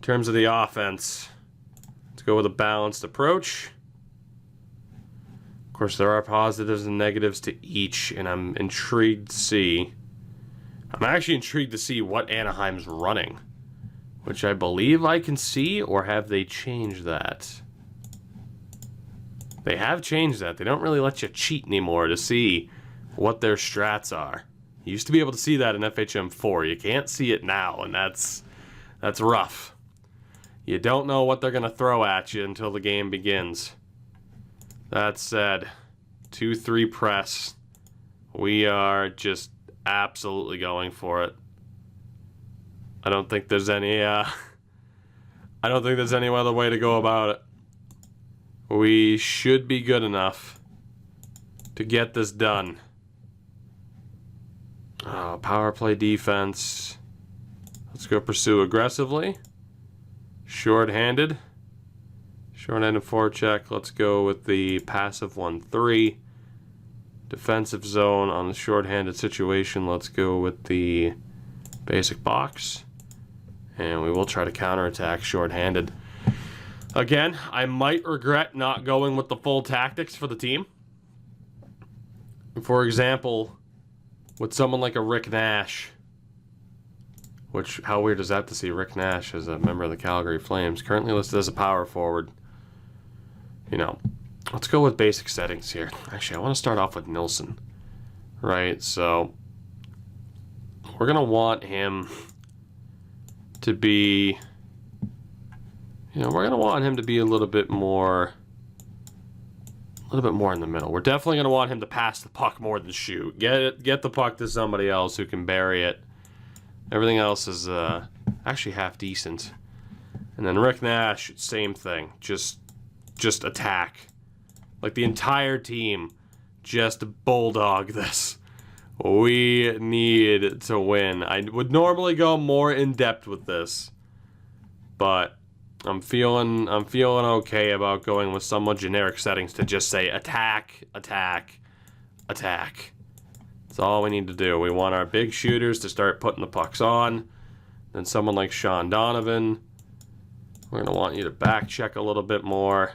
terms of the offense, let's go with a balanced approach. Of course, there are positives and negatives to each, and I'm intrigued to see. I'm actually intrigued to see what Anaheim's running, which I believe I can see, or have they changed that? They have changed that. They don't really let you cheat anymore to see what their strats are. You used to be able to see that in FHM5. You can't see it now, and that's rough. You don't know what they're going to throw at you until the game begins. That said, 2-3 press. We are just absolutely going for it. I don't think there's any other way to go about it. We should be good enough to get this done. Power play defense. Let's go pursue aggressively. Short-handed forecheck. Let's go with the passive 1-3. Defensive zone on the shorthanded situation. Let's go with the basic box. And we will try to counterattack shorthanded. Again, I might regret not going with the full tactics for the team. For example, with someone like a Rick Nash. Which, how weird is that to see Rick Nash as a member of the Calgary Flames? Currently listed as a power forward. You know, let's go with basic settings here. Actually, I want to start off with Nilsson. Right, so we're going to want him to be, you know, we're going to want him to be a little bit more in the middle. We're definitely going to want him to pass the puck more than shoot. Get the puck to somebody else who can bury it. Everything else is actually half decent. And then Rick Nash, same thing. Just attack. Like the entire team, just bulldog this. We need to win. I would normally go more in depth with this, but I'm feeling okay about going with somewhat generic settings to just say attack, attack, attack. That's all we need to do. We want our big shooters to start putting the pucks on. Then someone like Sean Donovan, we're going to want you to back check a little bit more.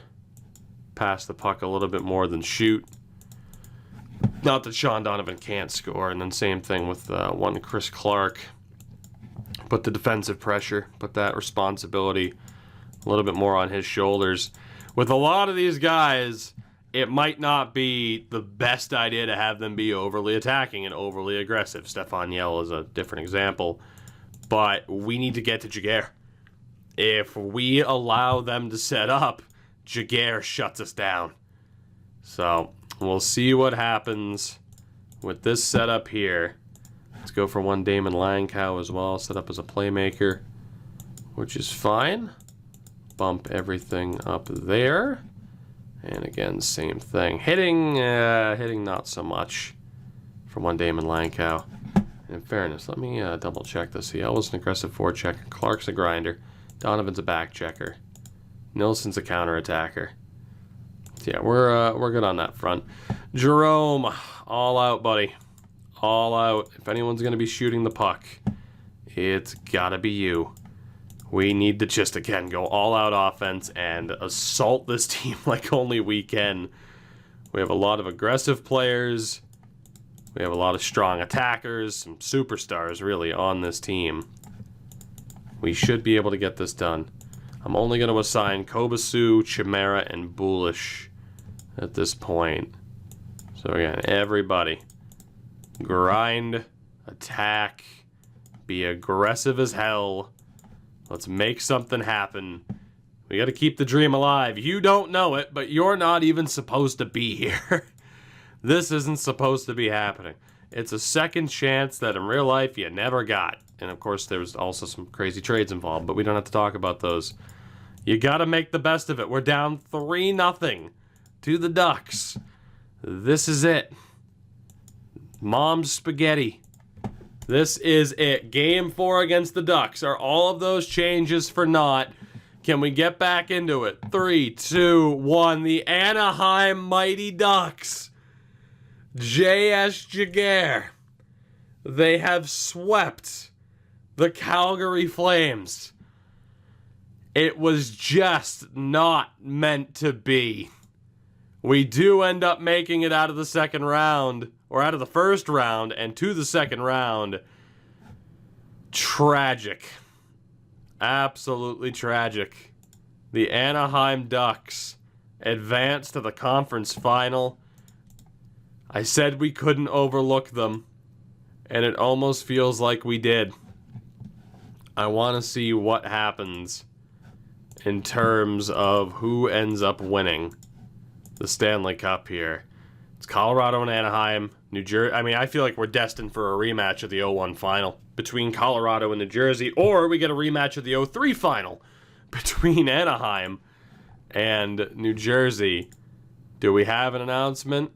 Pass the puck a little bit more than shoot. Not that Sean Donovan can't score. And then same thing with one Chris Clark. Put the defensive pressure, put that responsibility a little bit more on his shoulders. With a lot of these guys, it might not be the best idea to have them be overly attacking and overly aggressive. Stefan Yell is a different example. But we need to get to Jaguar. If we allow them to set up, Jaguar shuts us down. So we'll see what happens with this setup here. Let's go for one Damon Langkow as well, set up as a playmaker, which is fine. Bump everything up there. And again, same thing. Hitting not so much for one Damon Langkow. In fairness, let me double check this. Yellow's an aggressive forechecker. Clark's a grinder. Donovan's a back checker. Nilsson's a counterattacker. So yeah, we're good on that front. Jarome, all out, buddy. All out. If anyone's going to be shooting the puck, it's got to be you. We need to just, again, go all out offense and assault this team like only we can. We have a lot of aggressive players. We have a lot of strong attackers, some superstars, really, on this team. We should be able to get this done. I'm only going to assign Kobasu, Chimera, and Bullish at this point. So again, everybody, grind, attack, be aggressive as hell. Let's make something happen. We got to keep the dream alive. You don't know it, but you're not even supposed to be here. This isn't supposed to be happening. It's a second chance that in real life you never got. And of course, there was also some crazy trades involved, but we don't have to talk about those. You got to make the best of it. We're down 3-0 to the Ducks. This is it. Mom's spaghetti. This is it. Game 4 against the Ducks. Are all of those changes for naught? Can we get back into it? 3, 2, 1. The Anaheim Mighty Ducks. J.S. Jaguar. They have swept the Calgary Flames. It was just not meant to be. We do end up making it out of the second round, or out of the first round, and to the second round. Tragic. Absolutely tragic. The Anaheim Ducks advance to the conference final. I said we couldn't overlook them, and it almost feels like we did. I want to see what happens in terms of who ends up winning the Stanley Cup here. It's Colorado and Anaheim, New Jersey. I mean, I feel like we're destined for a rematch of the 0-1 final between Colorado and New Jersey, or we get a rematch of the 0-3 final between Anaheim and New Jersey. Do we have an announcement?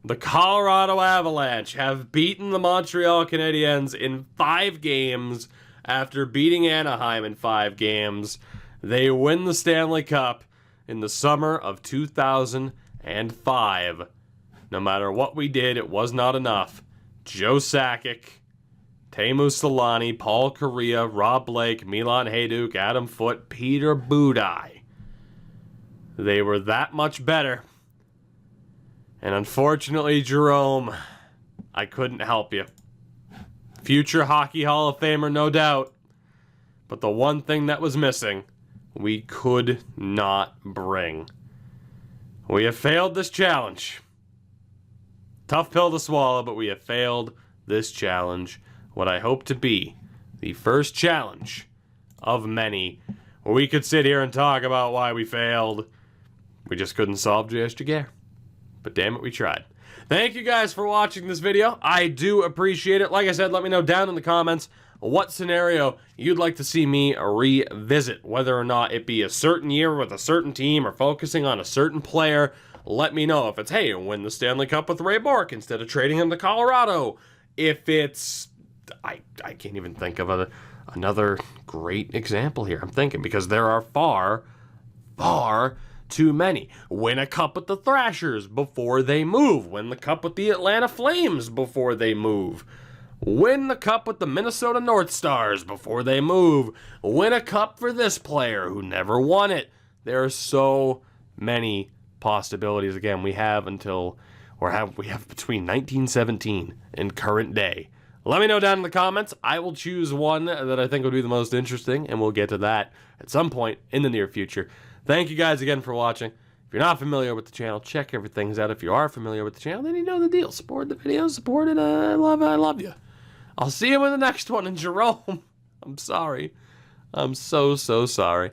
The Colorado Avalanche have beaten the Montreal Canadiens in 5 games after beating Anaheim in 5 games. They win the Stanley Cup in the summer of 2005. no matter what we did, it was not enough. Joe Sakic, Teemu Selanne, Paul Kariya, Rob Blake, Milan Hajduk, Adam Foote, Peter Budaj. They were that much better. And unfortunately, Jarome, I couldn't help you. Future Hockey Hall of Famer, no doubt. But the one thing that was missing, we could not bring. We have failed this challenge. Tough pill to swallow, but we have failed this challenge. What I hope to be the first challenge of many where we could sit here and talk about why we failed. We just couldn't solve JS Giguère. But damn it, we tried. Thank you guys for watching this video. I do appreciate it. Like I said, let me know down in the comments what scenario you'd like to see me revisit. Whether or not it be a certain year with a certain team or focusing on a certain player. Let me know if it's, hey, win the Stanley Cup with Ray Bourque instead of trading him to Colorado. If it's, I can't even think of another great example here. I'm thinking because there are far too many. Win a cup with the Thrashers before they move. Win the cup with the Atlanta Flames before they move. Win the cup with the Minnesota North Stars before they move. Win a cup for this player who never won it. There are so many possibilities. Again, we have until, we have between 1917 and current day. Let me know down in the comments. I will choose one that I think would be the most interesting, and we'll get to that at some point in the near future. Thank you guys again for watching. If you're not familiar with the channel, check everything out. If you are familiar with the channel, then you know the deal. Support the videos, support it. I love you. I'll see you in the next one. And Jarome, I'm sorry. I'm so sorry.